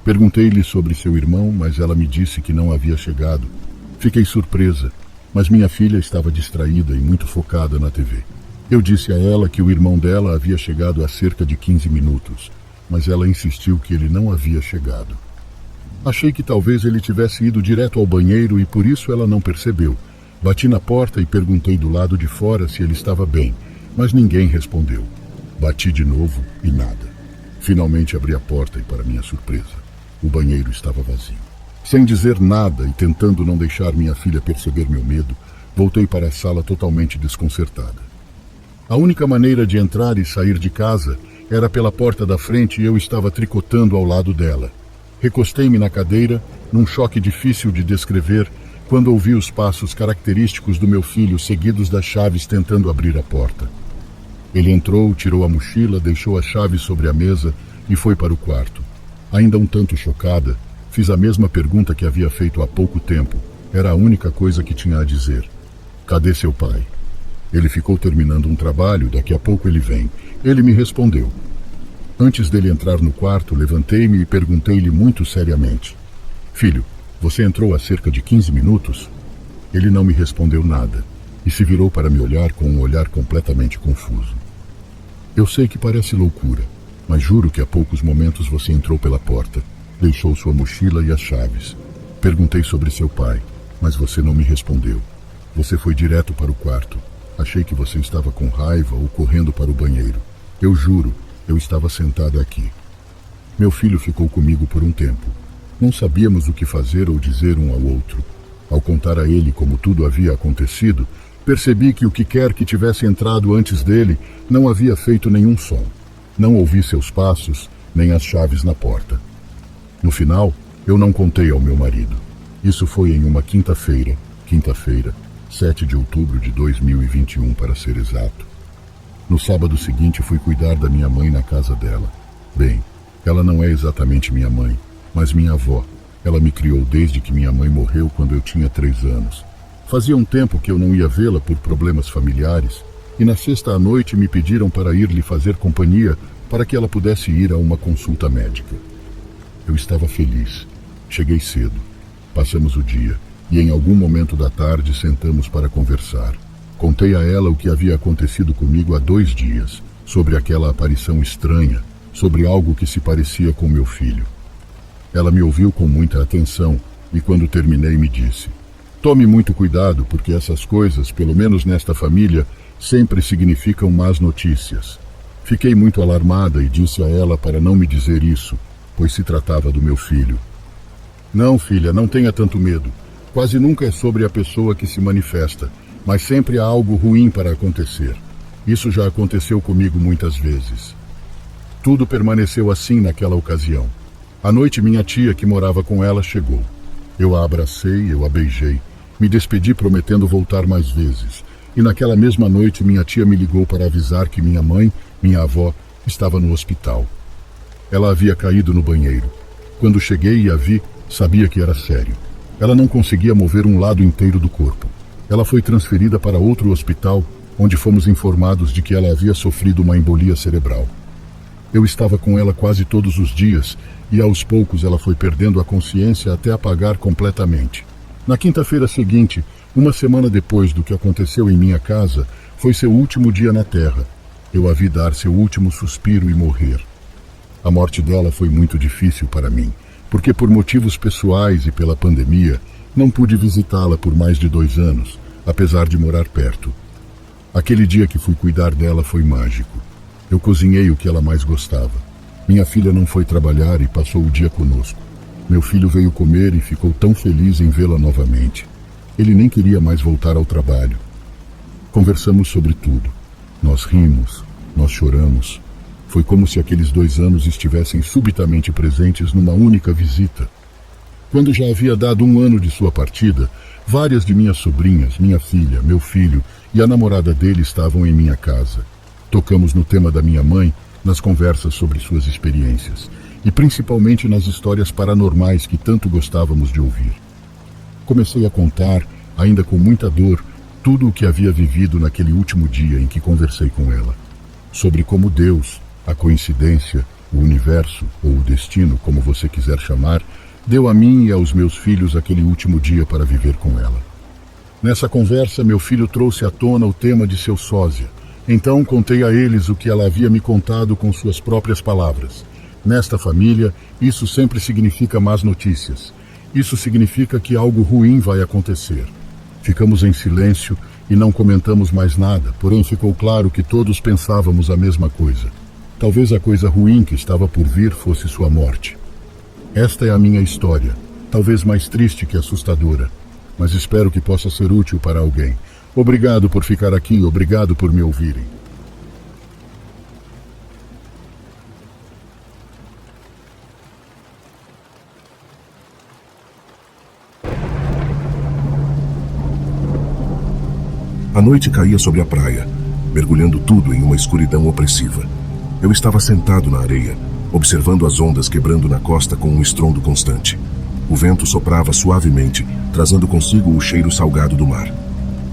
Perguntei-lhe sobre seu irmão, mas ela me disse que não havia chegado. Fiquei surpresa, mas minha filha estava distraída e muito focada na TV. Eu disse a ela que o irmão dela havia chegado há cerca de 15 minutos, mas ela insistiu que ele não havia chegado. Achei que talvez ele tivesse ido direto ao banheiro e por isso ela não percebeu. Bati na porta e perguntei do lado de fora se ele estava bem, mas ninguém respondeu. Bati de novo e nada. Finalmente abri a porta e, para minha surpresa, o banheiro estava vazio. Sem dizer nada e tentando não deixar minha filha perceber meu medo, voltei para a sala totalmente desconcertada. A única maneira de entrar e sair de casa era pela porta da frente e eu estava tricotando ao lado dela. Recostei-me na cadeira, num choque difícil de descrever, quando ouvi os passos característicos do meu filho seguidos das chaves tentando abrir a porta. Ele entrou, tirou a mochila, deixou as chaves sobre a mesa e foi para o quarto. Ainda um tanto chocada, fiz a mesma pergunta que havia feito há pouco tempo. Era a única coisa que tinha a dizer. Cadê seu pai? Ele ficou terminando um trabalho, daqui a pouco ele vem. Ele me respondeu. Antes dele entrar no quarto, levantei-me e perguntei-lhe muito seriamente. Filho, você entrou há cerca de 15 minutos? Ele não me respondeu nada e se virou para me olhar com um olhar completamente confuso. Eu sei que parece loucura, mas juro que há poucos momentos você entrou pela porta, deixou sua mochila e as chaves. Perguntei sobre seu pai, mas você não me respondeu. Você foi direto para o quarto. Achei que você estava com raiva ou correndo para o banheiro. Eu juro, eu estava sentada aqui. Meu filho ficou comigo por um tempo. Não sabíamos o que fazer ou dizer um ao outro. Ao contar a ele como tudo havia acontecido, percebi que o que quer que tivesse entrado antes dele não havia feito nenhum som. Não ouvi seus passos, nem as chaves na porta. No final, eu não contei ao meu marido. Isso foi em uma quinta-feira, 7 de outubro de 2021, para ser exato. No sábado seguinte, fui cuidar da minha mãe na casa dela. Bem, ela não é exatamente minha mãe, mas minha avó. Ela me criou desde que minha mãe morreu quando eu tinha 3 anos. Fazia um tempo que eu não ia vê-la por problemas familiares, e na sexta à noite me pediram para ir lhe fazer companhia para que ela pudesse ir a uma consulta médica. Eu estava feliz. Cheguei cedo. Passamos o dia, e em algum momento da tarde sentamos para conversar. Contei a ela o que havia acontecido comigo há 2 dias, sobre aquela aparição estranha, sobre algo que se parecia com meu filho. Ela me ouviu com muita atenção e quando terminei me disse: "Tome muito cuidado porque essas coisas, pelo menos nesta família, sempre significam más notícias." Fiquei muito alarmada e disse a ela para não me dizer isso, pois se tratava do meu filho. "Não, filha, não tenha tanto medo. Quase nunca é sobre a pessoa que se manifesta, mas sempre há algo ruim para acontecer. Isso já aconteceu comigo muitas vezes." Tudo permaneceu assim naquela ocasião. À noite, minha tia, que morava com ela, chegou. Eu a abracei, eu a beijei. Me despedi prometendo voltar mais vezes. E naquela mesma noite, minha tia me ligou para avisar que minha mãe, minha avó, estava no hospital. Ela havia caído no banheiro. Quando cheguei e a vi, sabia que era sério. Ela não conseguia mover um lado inteiro do corpo. Ela foi transferida para outro hospital, onde fomos informados de que ela havia sofrido uma embolia cerebral. Eu estava com ela quase todos os dias e aos poucos ela foi perdendo a consciência até apagar completamente. Na quinta-feira seguinte, uma semana depois do que aconteceu em minha casa, foi seu último dia na Terra. Eu a vi dar seu último suspiro e morrer. A morte dela foi muito difícil para mim, porque por motivos pessoais e pela pandemia, não pude visitá-la por mais de 2 anos, apesar de morar perto. Aquele dia que fui cuidar dela foi mágico. Eu cozinhei o que ela mais gostava. Minha filha não foi trabalhar e passou o dia conosco. Meu filho veio comer e ficou tão feliz em vê-la novamente. Ele nem queria mais voltar ao trabalho. Conversamos sobre tudo. Nós rimos, nós choramos. Foi como se aqueles 2 anos estivessem subitamente presentes numa única visita. Quando já havia dado 1 ano de sua partida, várias de minhas sobrinhas, minha filha, meu filho e a namorada dele estavam em minha casa. Tocamos no tema da minha mãe, nas conversas sobre suas experiências, e principalmente nas histórias paranormais que tanto gostávamos de ouvir. Comecei a contar, ainda com muita dor, tudo o que havia vivido naquele último dia em que conversei com ela. Sobre como Deus, a coincidência, o universo, ou o destino, como você quiser chamar, deu a mim e aos meus filhos aquele último dia para viver com ela. Nessa conversa, meu filho trouxe à tona o tema de seu sósia. Então contei a eles o que ela havia me contado com suas próprias palavras. Nesta família, isso sempre significa más notícias. Isso significa que algo ruim vai acontecer. Ficamos em silêncio e não comentamos mais nada, porém ficou claro que todos pensávamos a mesma coisa. Talvez a coisa ruim que estava por vir fosse sua morte. Esta é a minha história, talvez mais triste que assustadora, mas espero que possa ser útil para alguém. Obrigado por ficar aqui, obrigado por me ouvirem. A noite caía sobre a praia, mergulhando tudo em uma escuridão opressiva. Eu estava sentado na areia, observando as ondas quebrando na costa com um estrondo constante. O vento soprava suavemente, trazendo consigo o cheiro salgado do mar.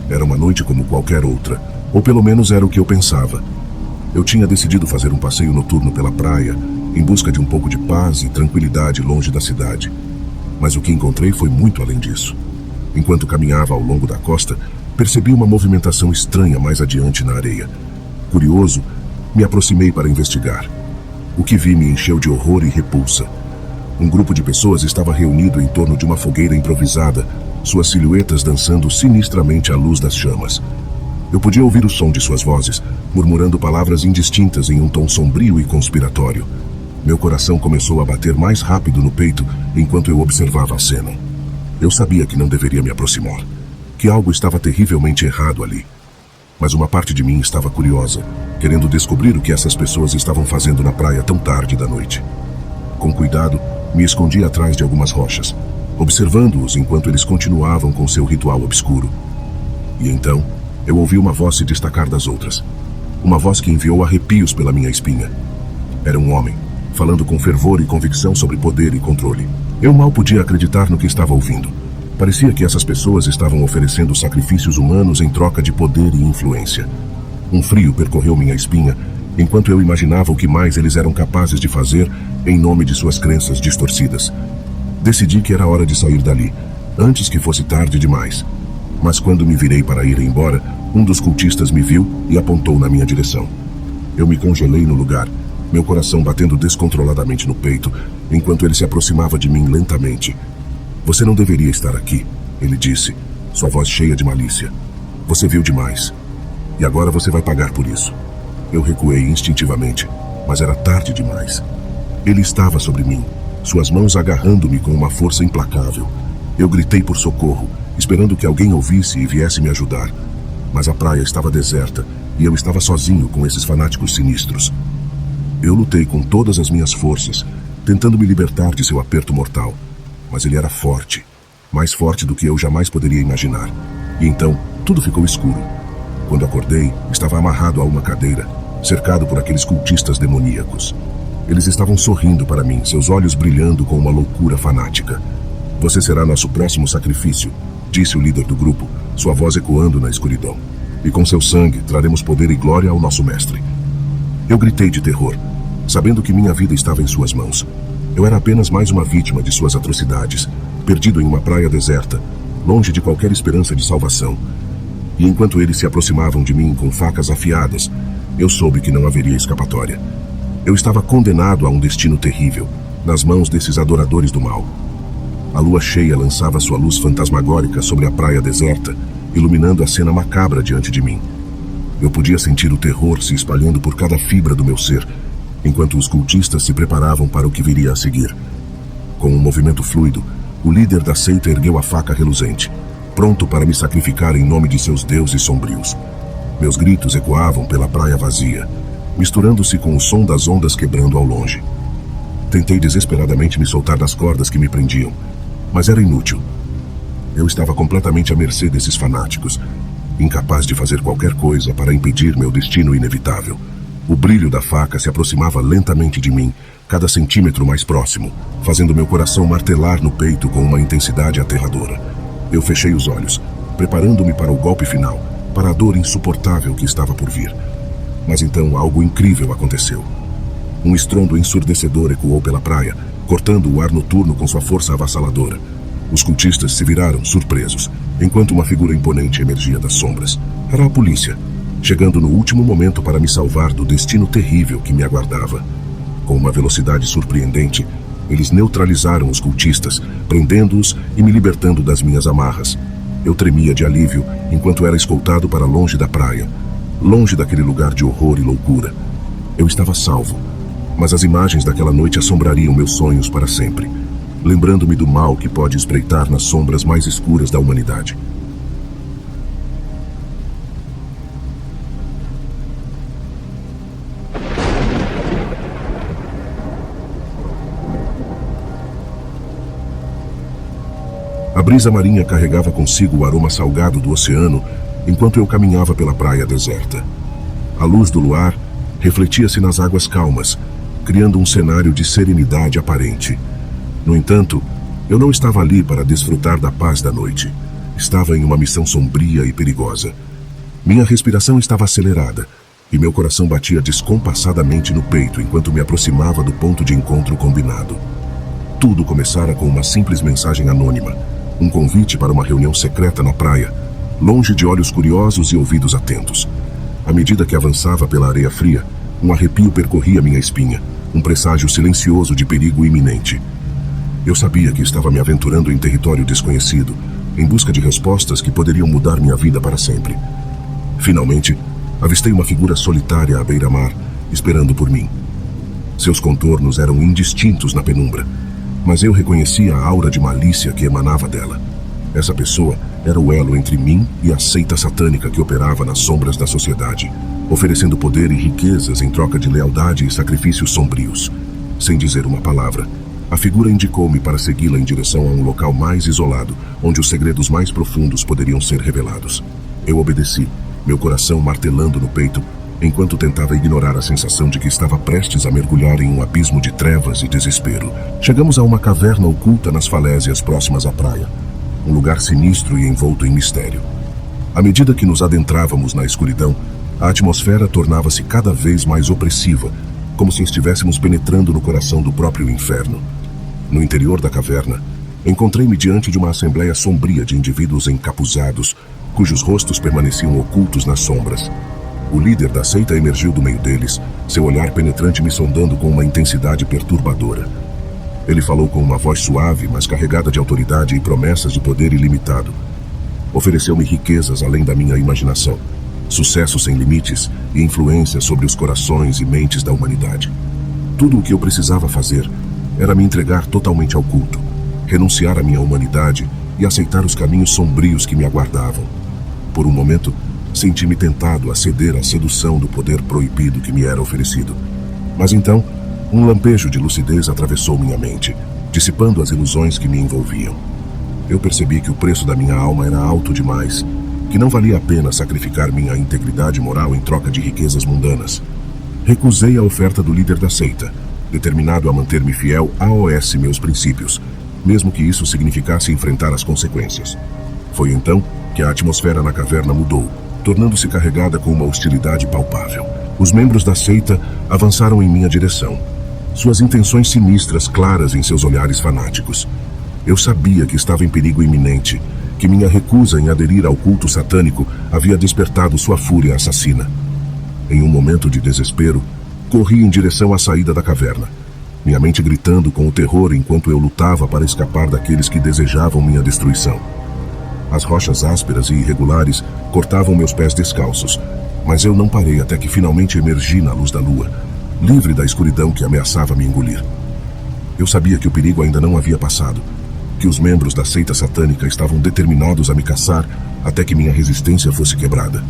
Era uma noite como qualquer outra, ou pelo menos era o que eu pensava. Eu tinha decidido fazer um passeio noturno pela praia, em busca de um pouco de paz e tranquilidade longe da cidade. Mas o que encontrei foi muito além disso. Enquanto caminhava ao longo da costa, percebi uma movimentação estranha mais adiante na areia. Curioso, me aproximei para investigar. O que vi me encheu de horror e repulsa. Um grupo de pessoas estava reunido em torno de uma fogueira improvisada, suas silhuetas dançando sinistramente à luz das chamas. Eu podia ouvir o som de suas vozes, murmurando palavras indistintas em um tom sombrio e conspiratório. Meu coração começou a bater mais rápido no peito enquanto eu observava a cena. Eu sabia que não deveria me aproximar, que algo estava terrivelmente errado ali. Mas uma parte de mim estava curiosa, querendo descobrir o que essas pessoas estavam fazendo na praia tão tarde da noite. Com cuidado, me escondi atrás de algumas rochas, observando-os enquanto eles continuavam com seu ritual obscuro. E então, eu ouvi uma voz se destacar das outras. Uma voz que enviou arrepios pela minha espinha. Era um homem, falando com fervor e convicção sobre poder e controle. Eu mal podia acreditar no que estava ouvindo. Parecia que essas pessoas estavam oferecendo sacrifícios humanos em troca de poder e influência. Um frio percorreu minha espinha, enquanto eu imaginava o que mais eles eram capazes de fazer em nome de suas crenças distorcidas. Decidi que era hora de sair dali, antes que fosse tarde demais. Mas quando me virei para ir embora, um dos cultistas me viu e apontou na minha direção. Eu me congelei no lugar, meu coração batendo descontroladamente no peito, enquanto ele se aproximava de mim lentamente. Você não deveria estar aqui, ele disse, sua voz cheia de malícia. Você viu demais. E agora você vai pagar por isso. Eu recuei instintivamente, mas era tarde demais. Ele estava sobre mim, suas mãos agarrando-me com uma força implacável. Eu gritei por socorro, esperando que alguém ouvisse e viesse me ajudar. Mas a praia estava deserta e eu estava sozinho com esses fanáticos sinistros. Eu lutei com todas as minhas forças, tentando me libertar de seu aperto mortal. Mas ele era forte, mais forte do que eu jamais poderia imaginar. E então, tudo ficou escuro. Quando acordei, estava amarrado a uma cadeira, cercado por aqueles cultistas demoníacos. Eles estavam sorrindo para mim, seus olhos brilhando com uma loucura fanática. Você será nosso próximo sacrifício, disse o líder do grupo, sua voz ecoando na escuridão. E com seu sangue traremos poder e glória ao nosso mestre. Eu gritei de terror, sabendo que minha vida estava em suas mãos. Eu era apenas mais uma vítima de suas atrocidades, perdido em uma praia deserta, longe de qualquer esperança de salvação. E enquanto eles se aproximavam de mim com facas afiadas, eu soube que não haveria escapatória. Eu estava condenado a um destino terrível, nas mãos desses adoradores do mal. A lua cheia lançava sua luz fantasmagórica sobre a praia deserta, iluminando a cena macabra diante de mim. Eu podia sentir o terror se espalhando por cada fibra do meu ser, enquanto os cultistas se preparavam para o que viria a seguir. Com um movimento fluido, o líder da seita ergueu a faca reluzente, pronto para me sacrificar em nome de seus deuses sombrios. Meus gritos ecoavam pela praia vazia, misturando-se com o som das ondas quebrando ao longe. Tentei desesperadamente me soltar das cordas que me prendiam, mas era inútil. Eu estava completamente à mercê desses fanáticos, incapaz de fazer qualquer coisa para impedir meu destino inevitável. O brilho da faca se aproximava lentamente de mim, cada centímetro mais próximo, fazendo meu coração martelar no peito com uma intensidade aterradora. Eu fechei os olhos, preparando-me para o golpe final, para a dor insuportável que estava por vir. Mas então algo incrível aconteceu. Um estrondo ensurdecedor ecoou pela praia, cortando o ar noturno com sua força avassaladora. Os cultistas se viraram, surpresos, enquanto uma figura imponente emergia das sombras. Era a polícia, chegando no último momento para me salvar do destino terrível que me aguardava. Com uma velocidade surpreendente, eles neutralizaram os cultistas, prendendo-os e me libertando das minhas amarras. Eu tremia de alívio enquanto era escoltado para longe da praia, longe daquele lugar de horror e loucura. Eu estava salvo, mas as imagens daquela noite assombrariam meus sonhos para sempre, lembrando-me do mal que pode espreitar nas sombras mais escuras da humanidade. A brisa marinha carregava consigo o aroma salgado do oceano enquanto eu caminhava pela praia deserta. A luz do luar refletia-se nas águas calmas, criando um cenário de serenidade aparente. No entanto, eu não estava ali para desfrutar da paz da noite. Estava em uma missão sombria e perigosa. Minha respiração estava acelerada e meu coração batia descompassadamente no peito enquanto me aproximava do ponto de encontro combinado. Tudo começara com uma simples mensagem anônima, um convite para uma reunião secreta na praia, longe de olhos curiosos e ouvidos atentos. À medida que avançava pela areia fria, um arrepio percorria minha espinha, um presságio silencioso de perigo iminente. Eu sabia que estava me aventurando em território desconhecido, em busca de respostas que poderiam mudar minha vida para sempre. Finalmente, avistei uma figura solitária à beira-mar, esperando por mim. Seus contornos eram indistintos na penumbra, mas eu reconhecia a aura de malícia que emanava dela. Essa pessoa era o elo entre mim e a seita satânica que operava nas sombras da sociedade, oferecendo poder e riquezas em troca de lealdade e sacrifícios sombrios. Sem dizer uma palavra, a figura indicou-me para segui-la em direção a um local mais isolado, onde os segredos mais profundos poderiam ser revelados. Eu obedeci, meu coração martelando no peito, enquanto tentava ignorar a sensação de que estava prestes a mergulhar em um abismo de trevas e desespero. Chegamos a uma caverna oculta nas falésias próximas à praia, um lugar sinistro e envolto em mistério. À medida que nos adentrávamos na escuridão, a atmosfera tornava-se cada vez mais opressiva, como se estivéssemos penetrando no coração do próprio inferno. No interior da caverna, encontrei-me diante de uma assembleia sombria de indivíduos encapuzados, cujos rostos permaneciam ocultos nas sombras. O líder da seita emergiu do meio deles, seu olhar penetrante me sondando com uma intensidade perturbadora. Ele falou com uma voz suave, mas carregada de autoridade e promessas de poder ilimitado. Ofereceu-me riquezas além da minha imaginação, sucesso sem limites e influência sobre os corações e mentes da humanidade. Tudo o que eu precisava fazer era me entregar totalmente ao culto, renunciar à minha humanidade e aceitar os caminhos sombrios que me aguardavam. Por um momento, senti-me tentado a ceder à sedução do poder proibido que me era oferecido. Mas então, um lampejo de lucidez atravessou minha mente, dissipando as ilusões que me envolviam. Eu percebi que o preço da minha alma era alto demais, que não valia a pena sacrificar minha integridade moral em troca de riquezas mundanas. Recusei a oferta do líder da seita, determinado a manter-me fiel a meus princípios, mesmo que isso significasse enfrentar as consequências. Foi então que a atmosfera na caverna mudou, tornando-se carregada com uma hostilidade palpável. Os membros da seita avançaram em minha direção, suas intenções sinistras claras em seus olhares fanáticos. Eu sabia que estava em perigo iminente, que minha recusa em aderir ao culto satânico havia despertado sua fúria assassina. Em um momento de desespero, corri em direção à saída da caverna, minha mente gritando com o terror enquanto eu lutava para escapar daqueles que desejavam minha destruição. As rochas ásperas e irregulares cortavam meus pés descalços, mas eu não parei até que finalmente emergi na luz da lua, livre da escuridão que ameaçava me engolir. Eu sabia que o perigo ainda não havia passado, que os membros da seita satânica estavam determinados a me caçar até que minha resistência fosse quebrada.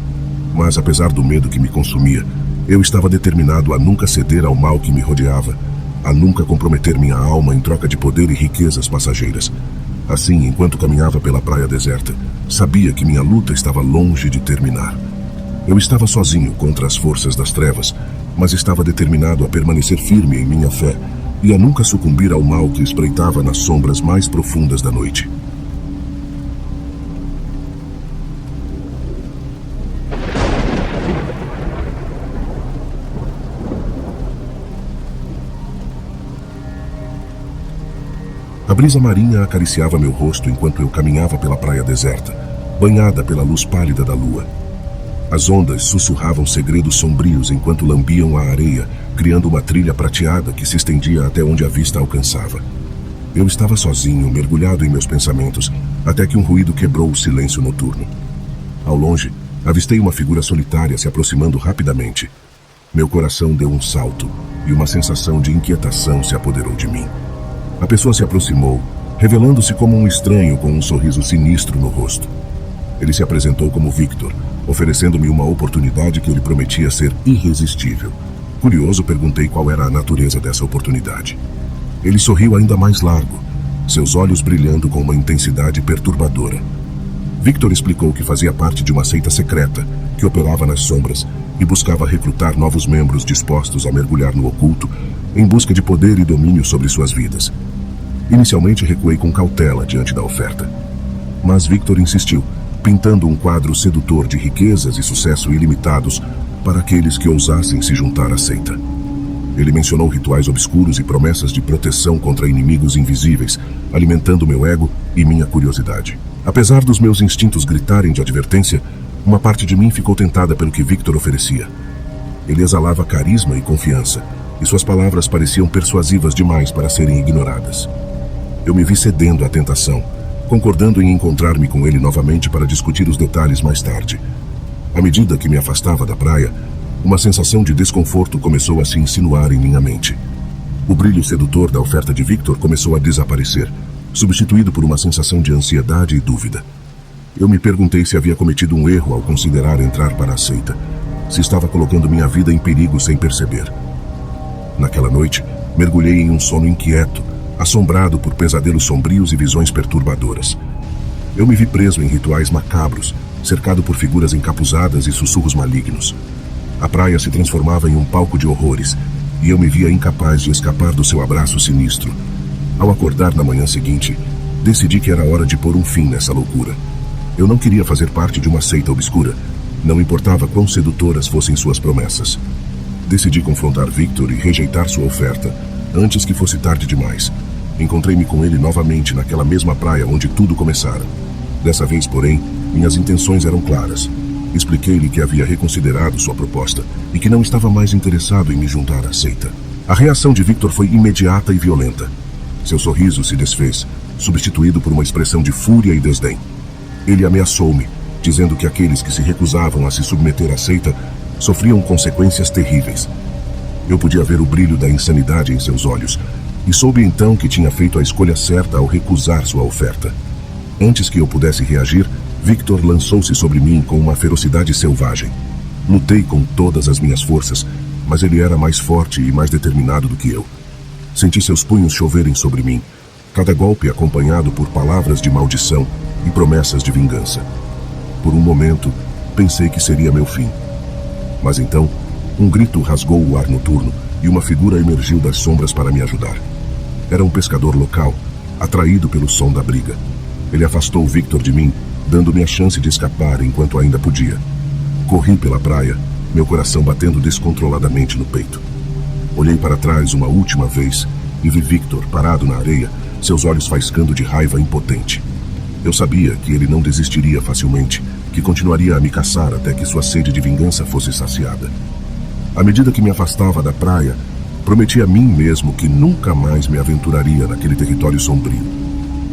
Mas apesar do medo que me consumia, eu estava determinado a nunca ceder ao mal que me rodeava, a nunca comprometer minha alma em troca de poder e riquezas passageiras. Assim, enquanto caminhava pela praia deserta, sabia que minha luta estava longe de terminar. Eu estava sozinho contra as forças das trevas, mas estava determinado a permanecer firme em minha fé e a nunca sucumbir ao mal que espreitava nas sombras mais profundas da noite. A brisa marinha acariciava meu rosto enquanto eu caminhava pela praia deserta, banhada pela luz pálida da lua. As ondas sussurravam segredos sombrios enquanto lambiam a areia, criando uma trilha prateada que se estendia até onde a vista alcançava. Eu estava sozinho, mergulhado em meus pensamentos, até que um ruído quebrou o silêncio noturno. Ao longe, avistei uma figura solitária se aproximando rapidamente. Meu coração deu um salto e uma sensação de inquietação se apoderou de mim. A pessoa se aproximou, revelando-se como um estranho com um sorriso sinistro no rosto. Ele se apresentou como Victor, oferecendo-me uma oportunidade que ele prometia ser irresistível. Curioso, perguntei qual era a natureza dessa oportunidade. Ele sorriu ainda mais largo, seus olhos brilhando com uma intensidade perturbadora. Victor explicou que fazia parte de uma seita secreta que operava nas sombras e buscava recrutar novos membros dispostos a mergulhar no oculto em busca de poder e domínio sobre suas vidas. Inicialmente recuei com cautela diante da oferta, mas Victor insistiu, pintando um quadro sedutor de riquezas e sucesso ilimitados para aqueles que ousassem se juntar à seita. Ele mencionou rituais obscuros e promessas de proteção contra inimigos invisíveis, alimentando meu ego e minha curiosidade. Apesar dos meus instintos gritarem de advertência, uma parte de mim ficou tentada pelo que Victor oferecia. Ele exalava carisma e confiança, e suas palavras pareciam persuasivas demais para serem ignoradas. Eu me vi cedendo à tentação, concordando em encontrar-me com ele novamente para discutir os detalhes mais tarde. À medida que me afastava da praia, uma sensação de desconforto começou a se insinuar em minha mente. O brilho sedutor da oferta de Victor começou a desaparecer, substituído por uma sensação de ansiedade e dúvida. Eu me perguntei se havia cometido um erro ao considerar entrar para a seita, se estava colocando minha vida em perigo sem perceber. Naquela noite, mergulhei em um sono inquieto, assombrado por pesadelos sombrios e visões perturbadoras. Eu me vi preso em rituais macabros, cercado por figuras encapuzadas e sussurros malignos. A praia se transformava em um palco de horrores, e eu me via incapaz de escapar do seu abraço sinistro. Ao acordar na manhã seguinte, decidi que era hora de pôr um fim nessa loucura. Eu não queria fazer parte de uma seita obscura, não importava quão sedutoras fossem suas promessas. Decidi confrontar Victor e rejeitar sua oferta, antes que fosse tarde demais. Encontrei-me com ele novamente naquela mesma praia onde tudo começara. Dessa vez, porém, minhas intenções eram claras. Expliquei-lhe que havia reconsiderado sua proposta e que não estava mais interessado em me juntar à seita. A reação de Victor foi imediata e violenta. Seu sorriso se desfez, substituído por uma expressão de fúria e desdém. Ele ameaçou-me, dizendo que aqueles que se recusavam a se submeter à seita sofriam consequências terríveis. Eu podia ver o brilho da insanidade em seus olhos, e soube então que tinha feito a escolha certa ao recusar sua oferta. Antes que eu pudesse reagir, Victor lançou-se sobre mim com uma ferocidade selvagem. Lutei com todas as minhas forças, mas ele era mais forte e mais determinado do que eu. Senti seus punhos choverem sobre mim, cada golpe acompanhado por palavras de maldição e promessas de vingança. Por um momento, pensei que seria meu fim. Mas então, um grito rasgou o ar noturno e uma figura emergiu das sombras para me ajudar. Era um pescador local, atraído pelo som da briga. Ele afastou Victor de mim, dando-me a chance de escapar enquanto ainda podia. Corri pela praia, meu coração batendo descontroladamente no peito. Olhei para trás uma última vez e vi Victor parado na areia, seus olhos faiscando de raiva impotente. Eu sabia que ele não desistiria facilmente, que continuaria a me caçar até que sua sede de vingança fosse saciada. À medida que me afastava da praia, prometi a mim mesmo que nunca mais me aventuraria naquele território sombrio.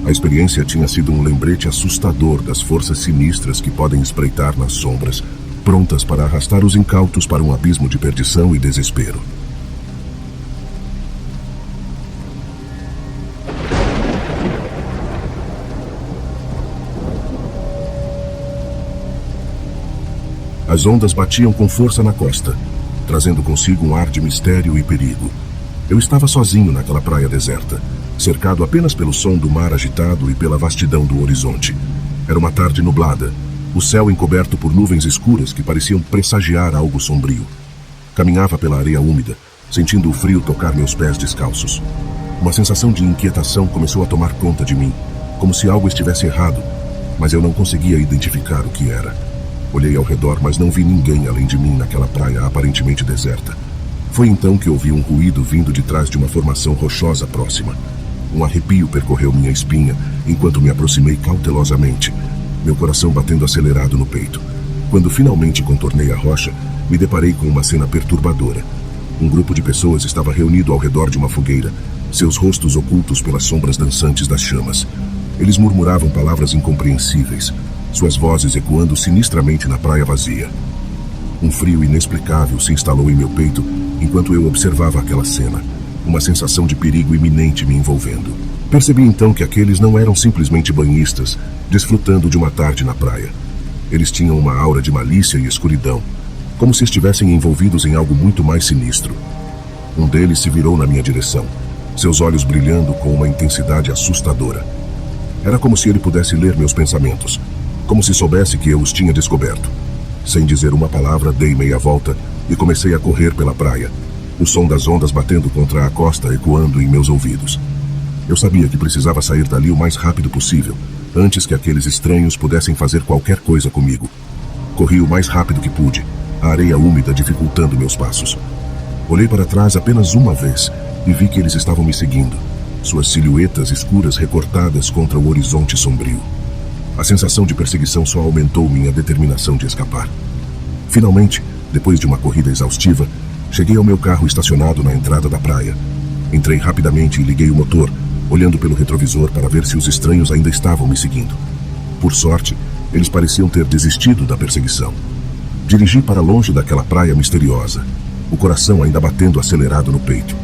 A experiência tinha sido um lembrete assustador das forças sinistras que podem espreitar nas sombras, prontas para arrastar os incautos para um abismo de perdição e desespero. As ondas batiam com força na costa, trazendo consigo um ar de mistério e perigo. Eu estava sozinho naquela praia deserta, cercado apenas pelo som do mar agitado e pela vastidão do horizonte. Era uma tarde nublada, o céu encoberto por nuvens escuras que pareciam pressagiar algo sombrio. Caminhava pela areia úmida, sentindo o frio tocar meus pés descalços. Uma sensação de inquietação começou a tomar conta de mim, como se algo estivesse errado, mas eu não conseguia identificar o que era. Olhei ao redor, mas não vi ninguém além de mim naquela praia aparentemente deserta. Foi então que ouvi um ruído vindo de trás de uma formação rochosa próxima. Um arrepio percorreu minha espinha enquanto me aproximei cautelosamente, meu coração batendo acelerado no peito. Quando finalmente contornei a rocha, me deparei com uma cena perturbadora. Um grupo de pessoas estava reunido ao redor de uma fogueira, seus rostos ocultos pelas sombras dançantes das chamas. Eles murmuravam palavras incompreensíveis, suas vozes ecoando sinistramente na praia vazia. Um frio inexplicável se instalou em meu peito enquanto eu observava aquela cena, uma sensação de perigo iminente me envolvendo. Percebi então que aqueles não eram simplesmente banhistas, desfrutando de uma tarde na praia. Eles tinham uma aura de malícia e escuridão, como se estivessem envolvidos em algo muito mais sinistro. Um deles se virou na minha direção, seus olhos brilhando com uma intensidade assustadora. Era como se ele pudesse ler meus pensamentos, como se soubesse que eu os tinha descoberto. Sem dizer uma palavra, dei meia volta e comecei a correr pela praia, o som das ondas batendo contra a costa ecoando em meus ouvidos. Eu sabia que precisava sair dali o mais rápido possível, antes que aqueles estranhos pudessem fazer qualquer coisa comigo. Corri o mais rápido que pude, a areia úmida dificultando meus passos. Olhei para trás apenas uma vez e vi que eles estavam me seguindo, suas silhuetas escuras recortadas contra o horizonte sombrio. A sensação de perseguição só aumentou minha determinação de escapar. Finalmente, depois de uma corrida exaustiva, Cheguei ao meu carro estacionado na entrada da praia. Entrei rapidamente e liguei o motor, olhando pelo retrovisor para ver se os estranhos ainda estavam me seguindo. Por sorte, eles pareciam ter desistido da perseguição. Dirigi para longe daquela praia misteriosa, o coração ainda batendo acelerado no peito.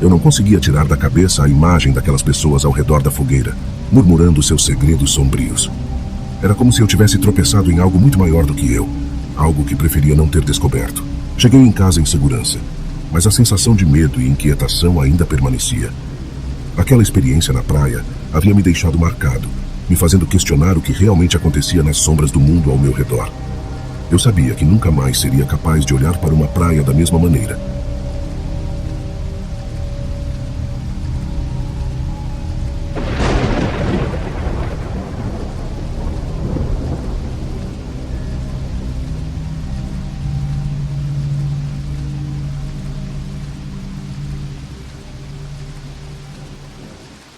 Eu não conseguia tirar da cabeça a imagem daquelas pessoas ao redor da fogueira, murmurando seus segredos sombrios. Era como se eu tivesse tropeçado em algo muito maior do que eu, algo que preferia não ter descoberto. Cheguei em casa em segurança, mas a sensação de medo e inquietação ainda permanecia. Aquela experiência na praia havia me deixado marcado, me fazendo questionar o que realmente acontecia nas sombras do mundo ao meu redor. Eu sabia que nunca mais seria capaz de olhar para uma praia da mesma maneira,